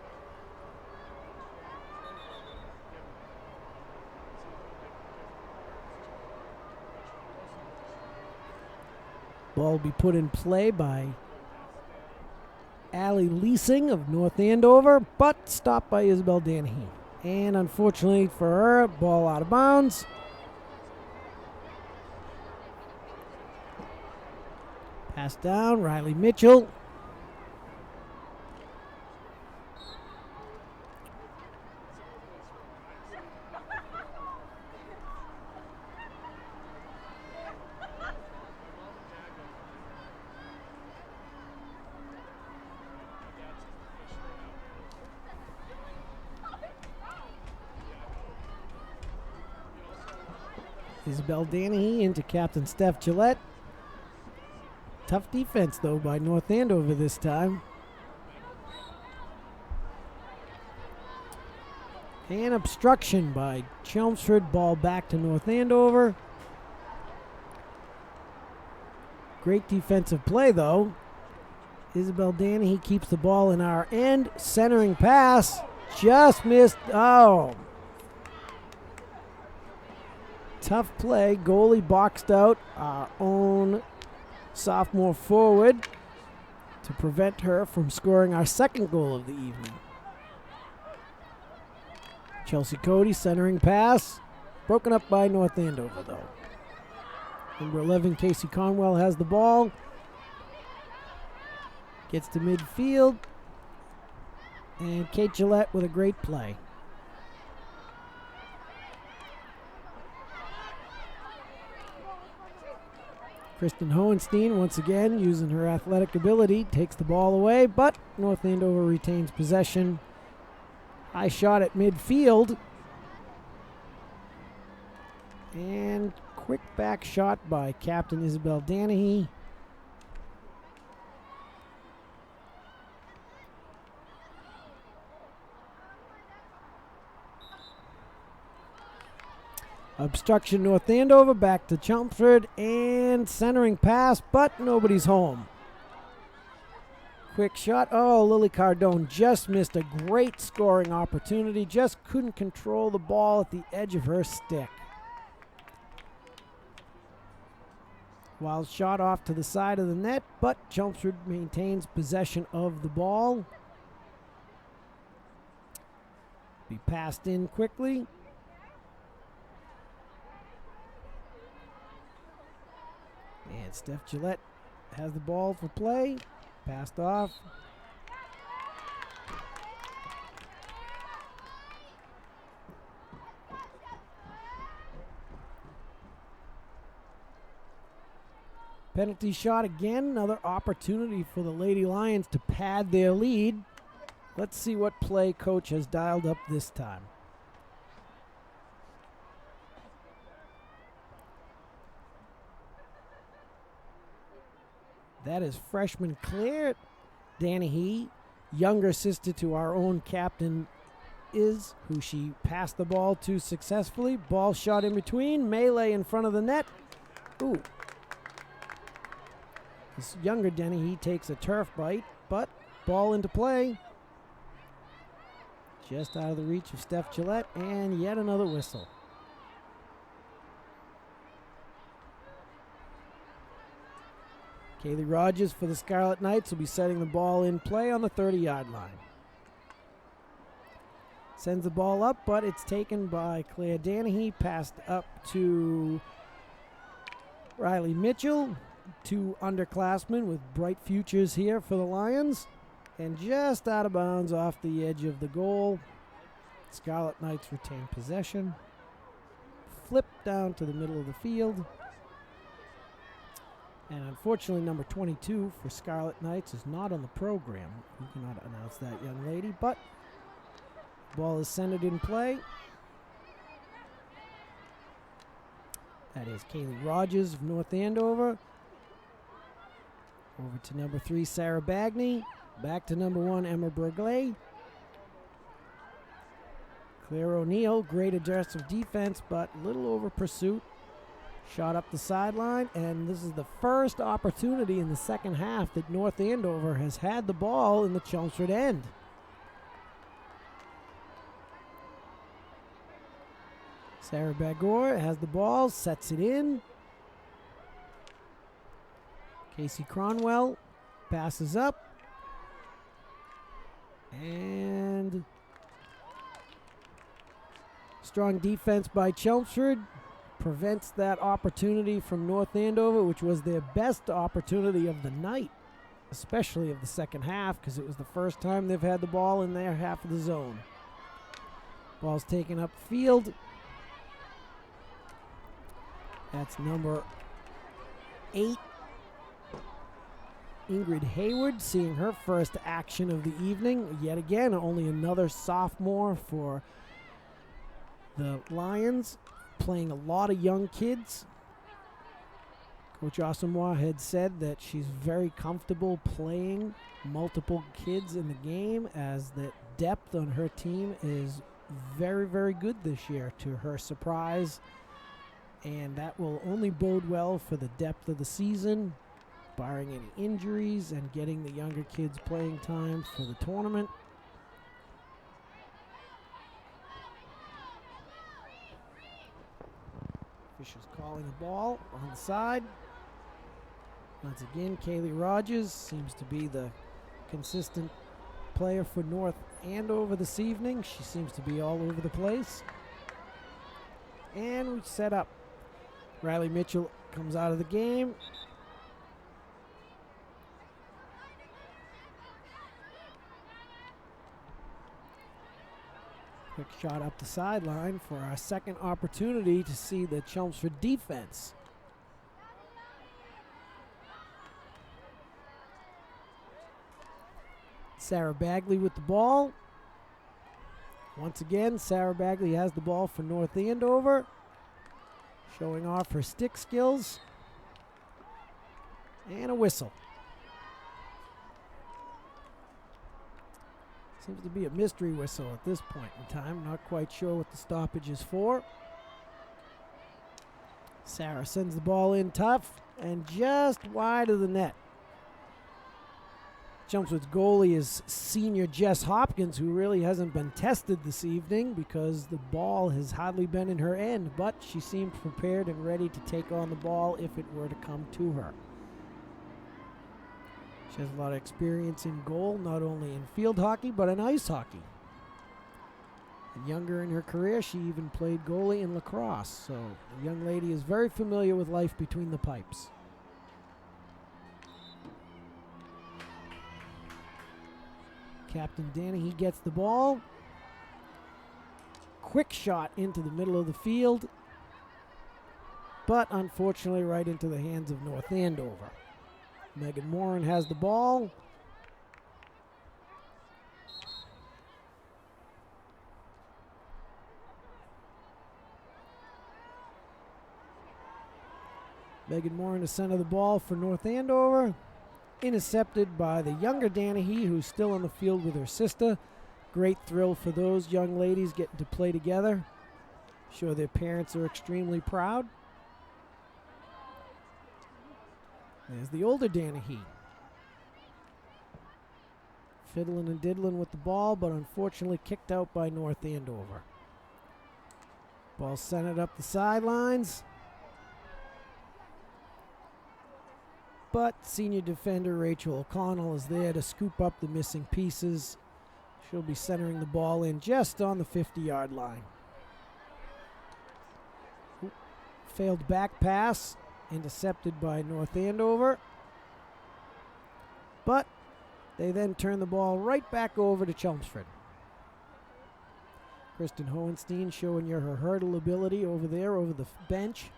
Ball will be put in play by Allie Leasing of North Andover, but stopped by Isabel Danahy. And unfortunately for her, ball out of bounds. Pass down, Riley Mitchell. Isabel Danahy into Captain Steph Gillette. Tough defense, though, by North Andover this time. And obstruction by Chelmsford. Ball back to North Andover. Great defensive play, though. Isabel Danahy keeps the ball in our end. Centering pass. Just missed. Oh. Tough play. Goalie boxed out our own sophomore forward to prevent her from scoring our second goal of the evening. Chelsea Cody centering pass. Broken up by North Andover, though. Number 11, Casey Conwell, has the ball. Gets to midfield. And Kate Gillette with a great play. Kristen Hohenstein, once again, using her athletic ability, takes the ball away, but North Andover retains possession. High shot at midfield. And quick back shot by Captain Isabel Danahy. Obstruction North Andover, back to Chelmsford, and centering pass, but nobody's home. Quick shot. Oh, Lily Cardone just missed a great scoring opportunity. Just couldn't control the ball at the edge of her stick. Wild shot off to the side of the net, but Chelmsford maintains possession of the ball. Be passed in quickly. And Steph Gillette has the ball for play. Passed off. Penalty shot again. Another opportunity for the Lady Lions to pad their lead. Let's see what play coach has dialed up this time. That is freshman Claire Danahy, younger sister to our own captain Is, who she passed the ball to successfully. Ball shot in between, melee in front of the net. Ooh. This younger Danahy takes a turf bite, but ball into play. Just out of the reach of Steph Gillette, and yet another whistle. Kaylee Rogers for the Scarlet Knights will be setting the ball in play on the 30-yard line. Sends the ball up, but it's taken by Claire Danahy. Passed up to Riley Mitchell. Two underclassmen with bright futures here for the Lions. And just out of bounds off the edge of the goal. Scarlet Knights retain possession. Flip down to the middle of the field. And unfortunately, number 22 for Scarlet Knights is not on the program. We cannot announce that young lady, but ball is centered in play. That is Kaylee Rogers of North Andover. Over to number 3, Sarah Bagney. Back to number 1, Emma Burgley. Claire O'Neill, great aggressive defense, but little over pursuit. Shot up the sideline, and this is the first opportunity in the second half that North Andover has had the ball in the Chelmsford end. Sarah Bagor has the ball, sets it in. Casey Cronwell passes up. And strong defense by Chelmsford prevents that opportunity from North Andover, which was their best opportunity of the night, especially of the second half, because it was the first time they've had the ball in their half of the zone. Ball's taken up field. That's number 8, Ingrid Hayward, seeing her first action of the evening. Yet again, only another sophomore for the Lions, playing a lot of young kids. Coach Asamoah had said that she's very comfortable playing multiple kids in the game, as the depth on her team is very, very good this year, to her surprise. And that will only bode well for the depth of the season, barring any injuries and getting the younger kids playing time for the tournament. Officials calling the ball on the side. Once again, Kaylee Rogers seems to be the consistent player for North Andover this evening. She seems to be all over the place. And we set up. Riley Mitchell comes out of the game. Quick shot up the sideline for our second opportunity to see the Chelmsford defense. Sarah Bagley with the ball. Once again, Sarah Bagley has the ball for North Andover, showing off her stick skills. And a whistle. Seems to be a mystery whistle at this point in time. Not quite sure what the stoppage is for. Sarah sends the ball in tough and just wide of the net. Chelmsford's goalie is senior Jess Hopkins, who really hasn't been tested this evening because the ball has hardly been in her end, but she seemed prepared and ready to take on the ball if it were to come to her. She has a lot of experience in goal, not only in field hockey, but in ice hockey. And younger in her career, she even played goalie in lacrosse, so the young lady is very familiar with life between the pipes. Captain Danahy gets the ball. Quick shot into the middle of the field, but unfortunately right into the hands of North Andover. Megan Moran has the ball. Megan Moran to center the ball for North Andover. Intercepted by the younger Danahy, who's still on the field with her sister. Great thrill for those young ladies getting to play together. Sure their parents are extremely proud. There's the older Danahy. Fiddling and diddling with the ball, but unfortunately kicked out by North Andover. Ball centered up the sidelines. But senior defender Rachel O'Connell is there to scoop up the missing pieces. She'll be centering the ball in just on the 50-yard line. Failed back pass, intercepted by North Andover. But they then turn the ball right back over to Chelmsford. Kristen Hohenstein showing you her hurdle ability over there over the bench.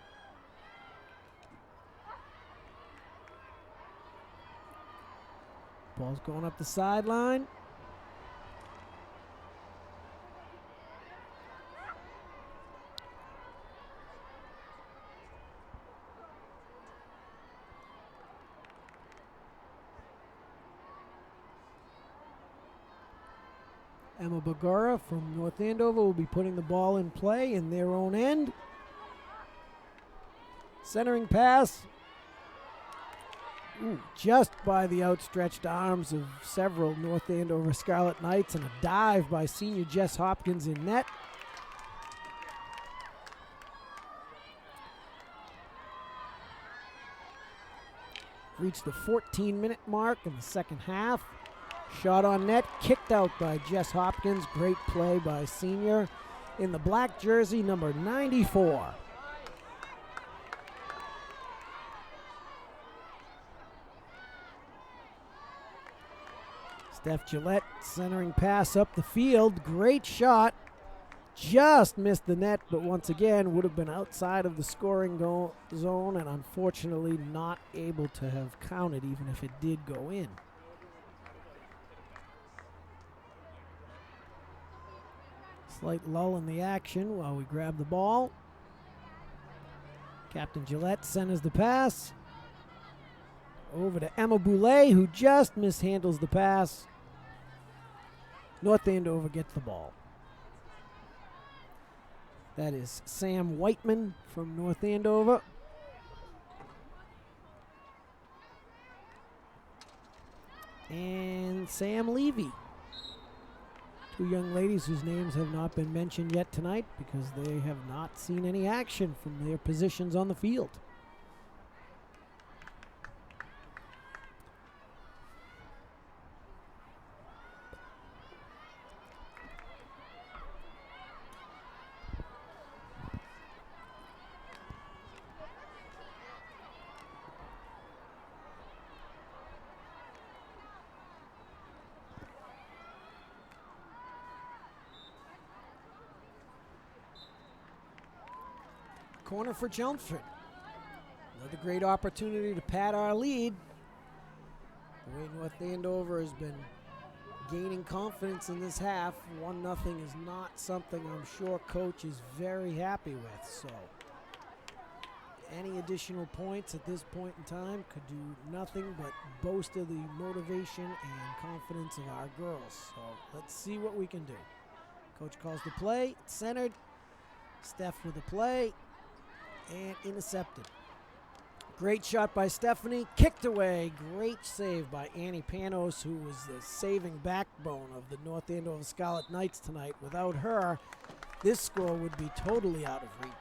Ball's going up the sideline. Emma Bagara from North Andover will be putting the ball in play in their own end. Centering pass. Ooh, just by the outstretched arms of several North Andover Scarlet Knights, and a dive by senior Jess Hopkins in net. Reached the 14-minute mark in the second half. Shot on net, kicked out by Jess Hopkins. Great play by senior in the black jersey, number 94. Steph Gillette centering pass up the field. Great shot. Just missed the net, but once again would have been outside of the scoring zone and unfortunately not able to have counted even if it did go in. Slight lull in the action while we grab the ball. Captain Gillette centers the pass. Over to Emma Boulay, who just mishandles the pass. North Andover gets the ball. That is Sam Whiteman from North Andover. And Sam Levy. Two young ladies whose names have not been mentioned yet tonight because they have not seen any action from their positions on the field. Corner for Chelmsford. Another great opportunity to pad our lead. The way North Andover has been gaining confidence in this half, 1-0 is not something I'm sure coach is very happy with. So any additional points at this point in time could do nothing but boast of the motivation and confidence of our girls. So let's see what we can do. Coach calls the play, it's centered. Steph with the play. And intercepted. Great shot by Stephanie, kicked away. Great save by Annie Panos, who was the saving backbone of the North Andover Scarlet Knights tonight. Without her, this score would be totally out of reach.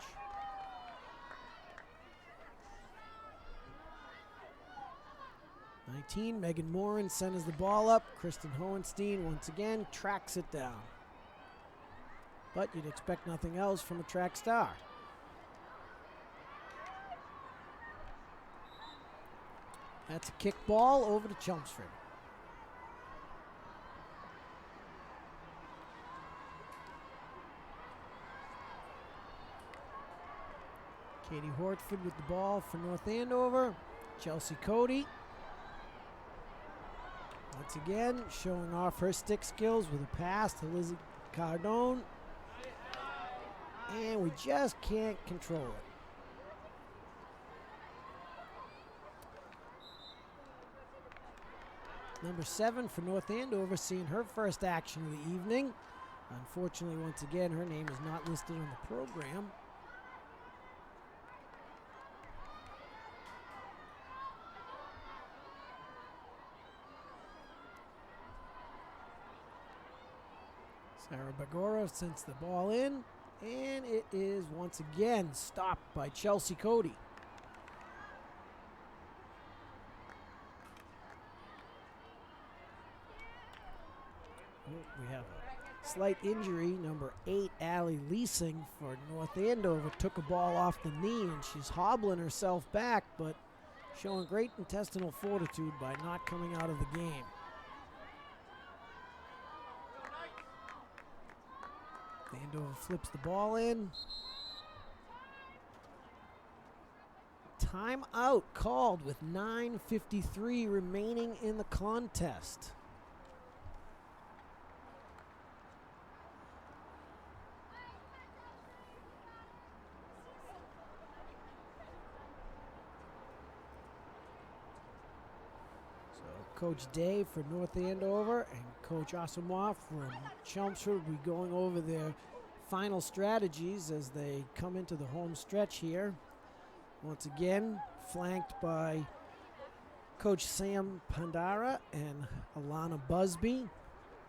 19, Megan Morin centers the ball up. Kristen Hohenstein once again tracks it down. But you'd expect nothing else from a track star. That's a kick ball over to Chelmsford. Katie Hortford with the ball for North Andover. Chelsea Cody. Once again, showing off her stick skills with a pass to Lizzie Cardone. And we just can't control it. Number 7 for North Andover, seeing her first action of the evening. Unfortunately, once again, her name is not listed on the program. Sarah Bagora sends the ball in, and it is once again stopped by Chelsea Cody. We have a slight injury. Number 8, Allie Leasing for North Andover took a ball off the knee, and she's hobbling herself back, but showing great intestinal fortitude by not coming out of the game. Andover flips the ball in. Timeout called with 9:53 remaining in the contest. Coach Day for North Andover and Coach Asamoah from Chelmsford will be going over their final strategies as they come into the home stretch here. Once again, flanked by Coach Sam Pandara and Alana Busby,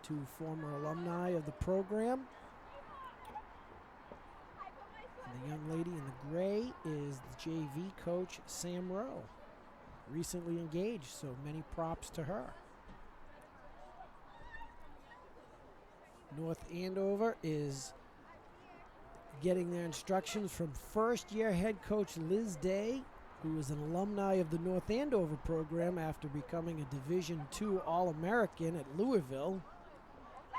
two former alumni of the program. And the young lady in the gray is the JV coach, Sam Rowe. Recently engaged, so many props to her. North Andover is getting their instructions from first-year head coach Liz Day, who is an alumni of the North Andover program after becoming a Division II All-American at Louisville.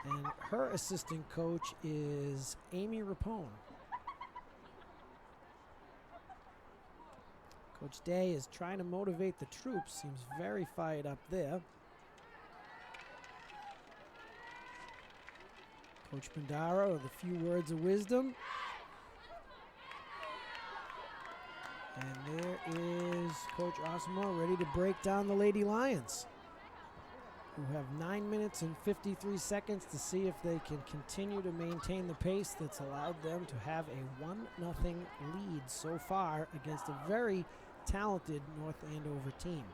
And her assistant coach is Amy Rapone. Coach Day is trying to motivate the troops. Seems very fired up there. Coach Pandara with a few words of wisdom. And there is Coach Asamoah ready to break down the Lady Lions, who have 9 minutes and 53 seconds to see if they can continue to maintain the pace that's allowed them to have a 1-0 lead so far against a very talented North Andover team,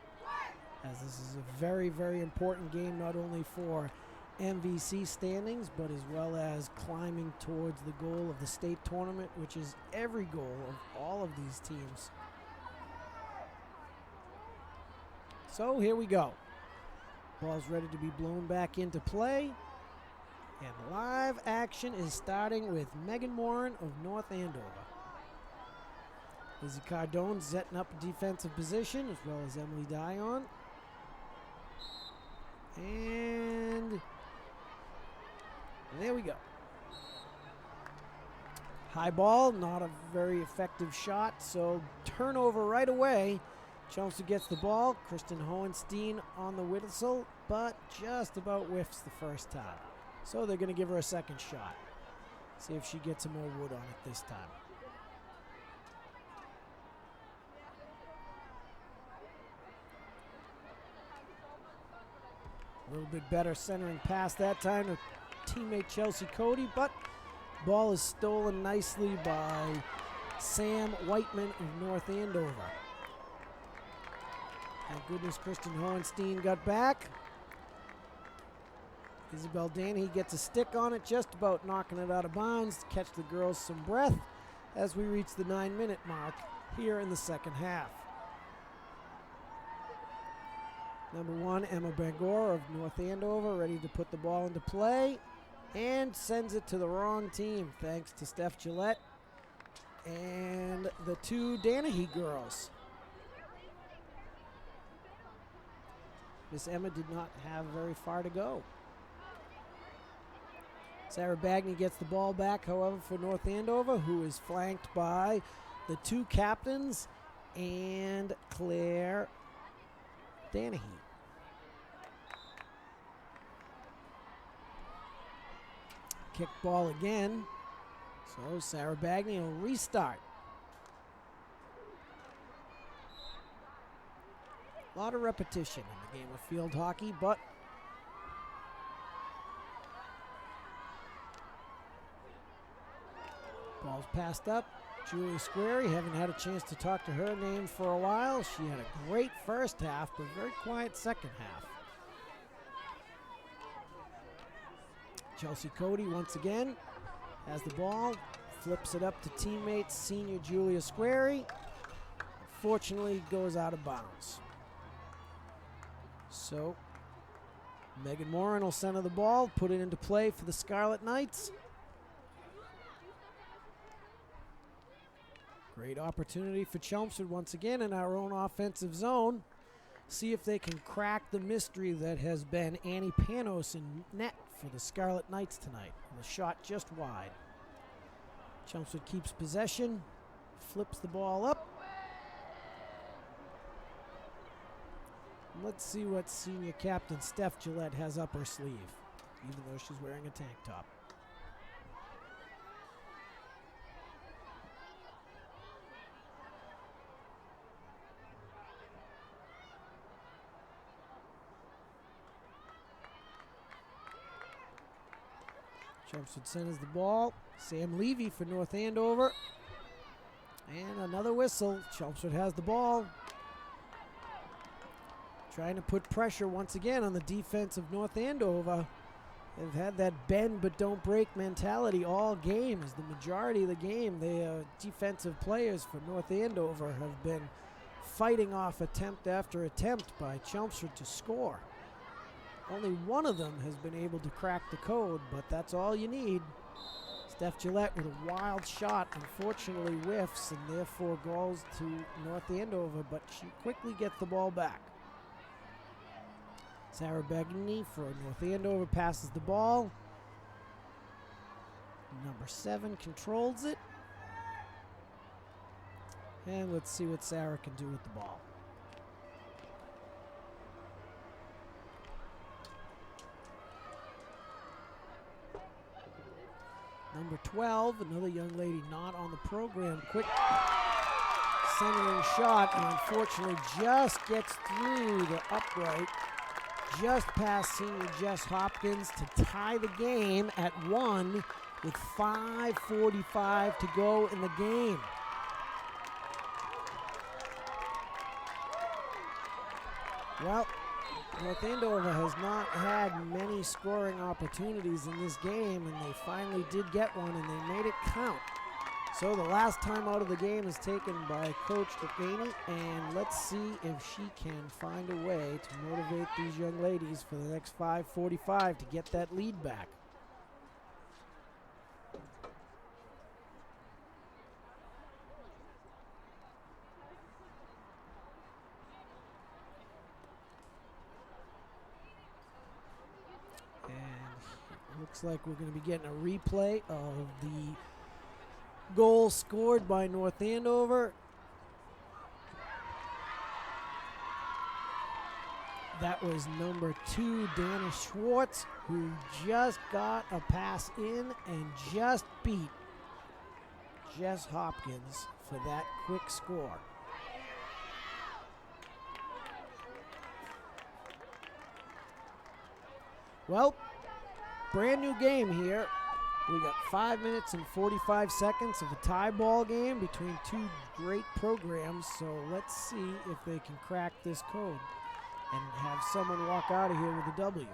as this is a very, very important game not only for MVC standings but as well as climbing towards the goal of the state tournament, which is every goal of all of these teams. So here we go. Ball's ready to be blown back into play, and live action is starting with Megan Moran of North Andover. Lizzie Cardone setting up a defensive position, as well as Emily Dion. And there we go. High ball, not a very effective shot, so turnover right away. Chelmsford gets the ball. Kristen Hohenstein on the whistle, but just about whiffs the first time. So they're going to give her a second shot. See if she gets some more wood on it this time. A little bit better centering pass that time to teammate Chelsea Cody, but ball is stolen nicely by Sam Whiteman of North Andover. Thank goodness Kristen Hohenstein got back. Isabel Danahy gets a stick on it, just about knocking it out of bounds to catch the girls some breath as we reach the 9-minute mark here in the second half. Number 1, Emma Bangor of North Andover, ready to put the ball into play and sends it to the wrong team thanks to Steph Gillette and the two Danahy girls. Miss Emma did not have very far to go. Sarah Bagney gets the ball back, however, for North Andover, who is flanked by the two captains and Claire Danahy. Kick ball again. So Sarah Bagney will restart. A lot of repetition in the game of field hockey, but ball's passed up. Julia Squarey, haven't had a chance to talk to her name for a while. She had a great first half, but very quiet second half. Chelsea Cody once again has the ball, flips it up to teammate senior Julia Squarey. Unfortunately, goes out of bounds. So Megan Moran will center the ball, put it into play for the Scarlet Knights. Great opportunity for Chelmsford once again in our own offensive zone. See if they can crack the mystery that has been Annie Panos in net for the Scarlet Knights tonight. And the shot just wide. Chelmsford keeps possession, flips the ball up. Let's see what senior captain Steph Gillette has up her sleeve, even though she's wearing a tank top. Chelmsford centers the ball. Sam Levy for North Andover. And another whistle. Chelmsford has the ball. Trying to put pressure once again on the defense of North Andover. They've had that bend but don't break mentality all game. As the majority of the game, the defensive players for North Andover have been fighting off attempt after attempt by Chelmsford to score. Only one of them has been able to crack the code, but that's all you need. Steph Gillette with a wild shot, unfortunately whiffs, and therefore goes to North Andover, but she quickly gets the ball back. Sarah Bagnini for North Andover passes the ball. Number 7 controls it. And let's see what Sarah can do with the ball. Number 12, another young lady not on the program. Quick centering shot, and unfortunately just gets through the upright, just past senior Jess Hopkins to tie the game at 1 with 5:45 to go in the game. Well, North Andover has not had many scoring opportunities in this game, and they finally did get one, and they made it count. So the last time out of the game is taken by Coach Devaney, and let's see if she can find a way to motivate these young ladies for the next 5:45 to get that lead back. Looks like we're going to be getting a replay of the goal scored by North Andover. That was number 2, Dana Schwartz, who just got a pass in and just beat Jess Hopkins for that quick score. Well, brand new game here. We got 5 minutes and 45 seconds of a tie ball game between two great programs. So let's see if they can crack this code and have someone walk out of here with a W.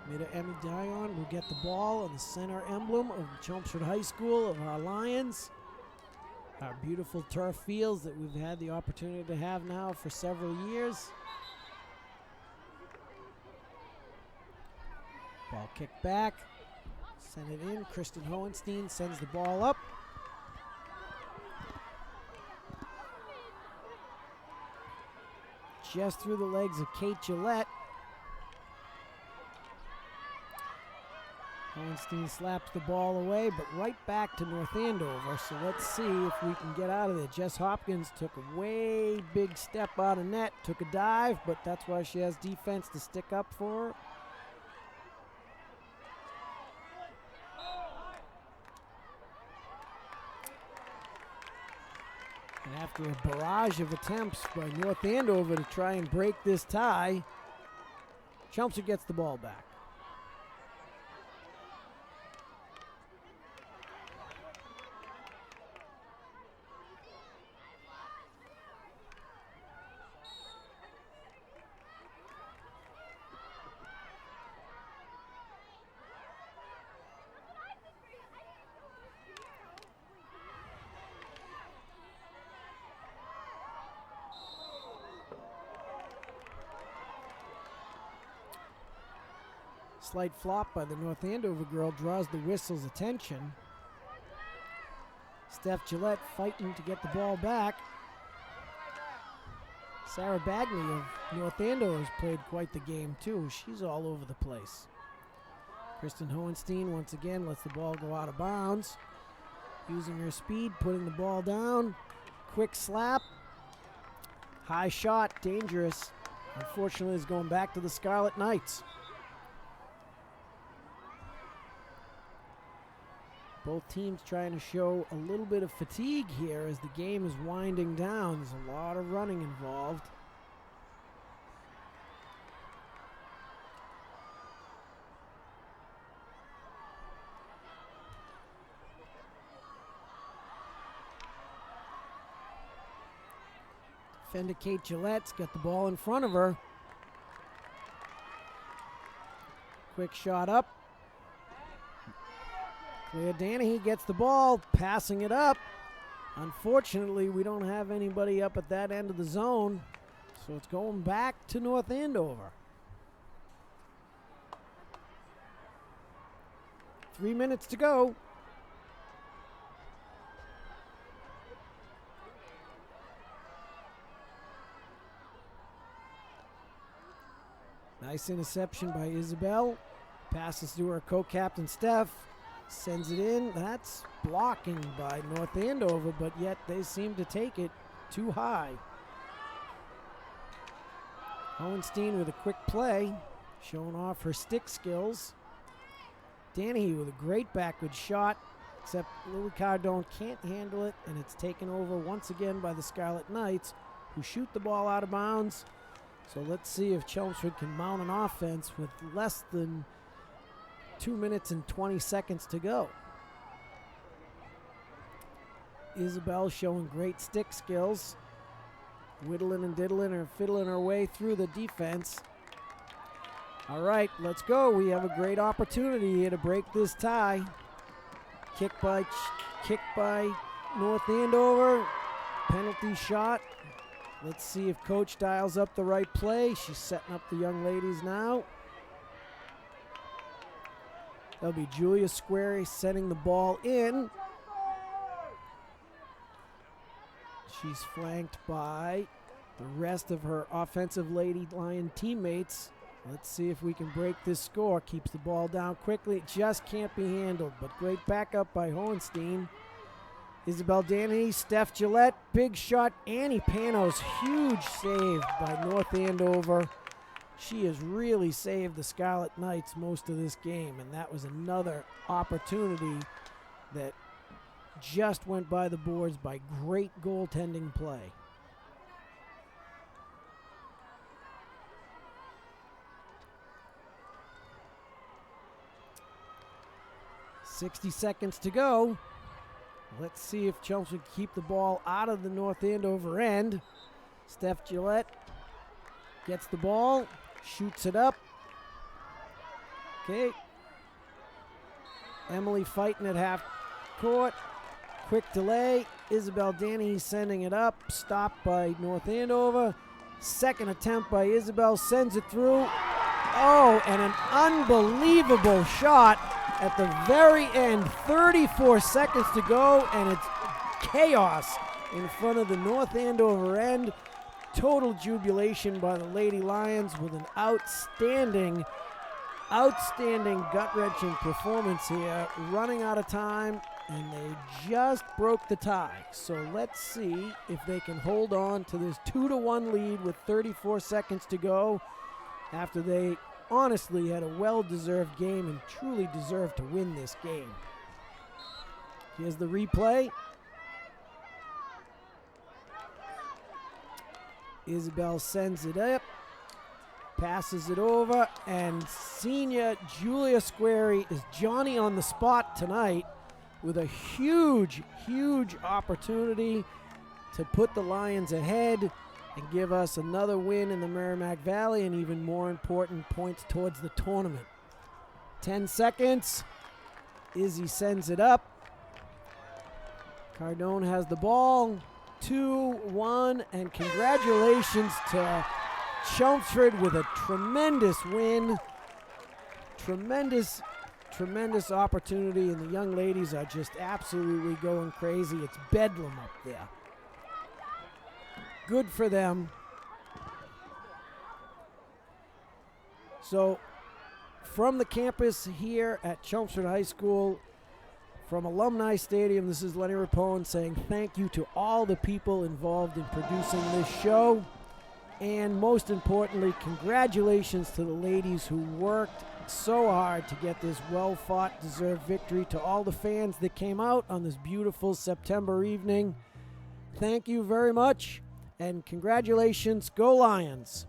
Mida Emmy Dion will get the ball on the center emblem of Chelmsford High School of our Lions. Our beautiful turf fields that we've had the opportunity to have now for several years. Ball kicked back, sent it in. Kristen Hohenstein sends the ball up. Just through the legs of Kate Gillette. Hohenstein slaps the ball away, but right back to North Andover. So let's see if we can get out of there. Jess Hopkins took a way big step out of net, took a dive, but that's why she has defense to stick up for her. And after a barrage of attempts by North Andover to try and break this tie, Chelmsford gets the ball back. Slight flop by the North Andover girl draws the whistle's attention. Steph Gillette fighting to get the ball back. Sarah Bagney of North Andover has played quite the game too. She's all over the place. Kristen Hohenstein once again lets the ball go out of bounds. Using her speed, putting the ball down. Quick slap. High shot, dangerous. Unfortunately, it's going back to the Scarlet Knights. Both teams trying to show a little bit of fatigue here as the game is winding down. There's a lot of running involved. Defender Kate Gillette's got the ball in front of her. Quick shot up. Claire Danahy gets the ball, passing it up. Unfortunately, we don't have anybody up at that end of the zone, so it's going back to North Andover. 3 minutes to go. Nice interception by Isabel. Passes to her co-captain Steph. Sends it in. That's blocking by North Andover, but yet they seem to take it too high. Hohenstein with a quick play, showing off her stick skills. Danahy with a great backward shot, except Lily Cardone can't handle it, and it's taken over once again by the Scarlet Knights, who shoot the ball out of bounds. So let's see if Chelmsford can mount an offense with less than 2 minutes and 20 seconds to go. Isabel showing great stick skills. Whittling and diddling or fiddling her way through the defense. All right, let's go. We have a great opportunity here to break this tie. Kick by North Andover. Penalty shot. Let's see if Coach dials up the right play. She's setting up the young ladies now. That'll be Julia Squarey setting the ball in. She's flanked by the rest of her offensive Lady Lion teammates. Let's see if we can break this score. Keeps the ball down quickly. It just can't be handled, but great backup by Hohenstein. Isabel Danahy, Steph Gillette, big shot. Annie Panos, huge save by North Andover. She has really saved the Scarlet Knights most of this game, and that was another opportunity that just went by the boards by great goaltending play. .60 seconds to go. Let's see if Chelmsford can keep the ball out of the North Andover end. Steph Gillette gets the ball, shoots it up. Okay. Emily fighting at half court. Quick delay. Isabel Danahy sending it up. Stopped by North Andover. Second attempt by Isabel. Sends it through. Oh, and an unbelievable shot at the very end. 34 seconds to go, and it's chaos in front of the North Andover end. Total jubilation by the Lady Lions with an outstanding gut-wrenching performance here. Running out of time, and they just broke the tie. So let's see if they can hold on to this 2-1 lead with 34 seconds to go after they honestly had a well-deserved game and truly deserved to win this game. Here's the replay. Isabel sends it up, passes it over, and senior Julia Squarey is Johnny on the spot tonight with a huge opportunity to put the Lions ahead and give us another win in the Merrimack Valley, and even more important, points towards the tournament. 10 seconds. Izzy sends it up. Cardone has the ball. 2-1, and congratulations to Chelmsford with a tremendous win. Tremendous opportunity, and the young ladies are just absolutely going crazy. It's bedlam up there. Good for them. So From the campus here at Chelmsford High School, from Alumni Stadium, this is Lenny Rapone saying thank you to all the people involved in producing this show. And most importantly, congratulations to the ladies who worked so hard to get this well-fought, deserved victory. To all the fans that came out on this beautiful September evening, thank you very much, and congratulations. Go Lions!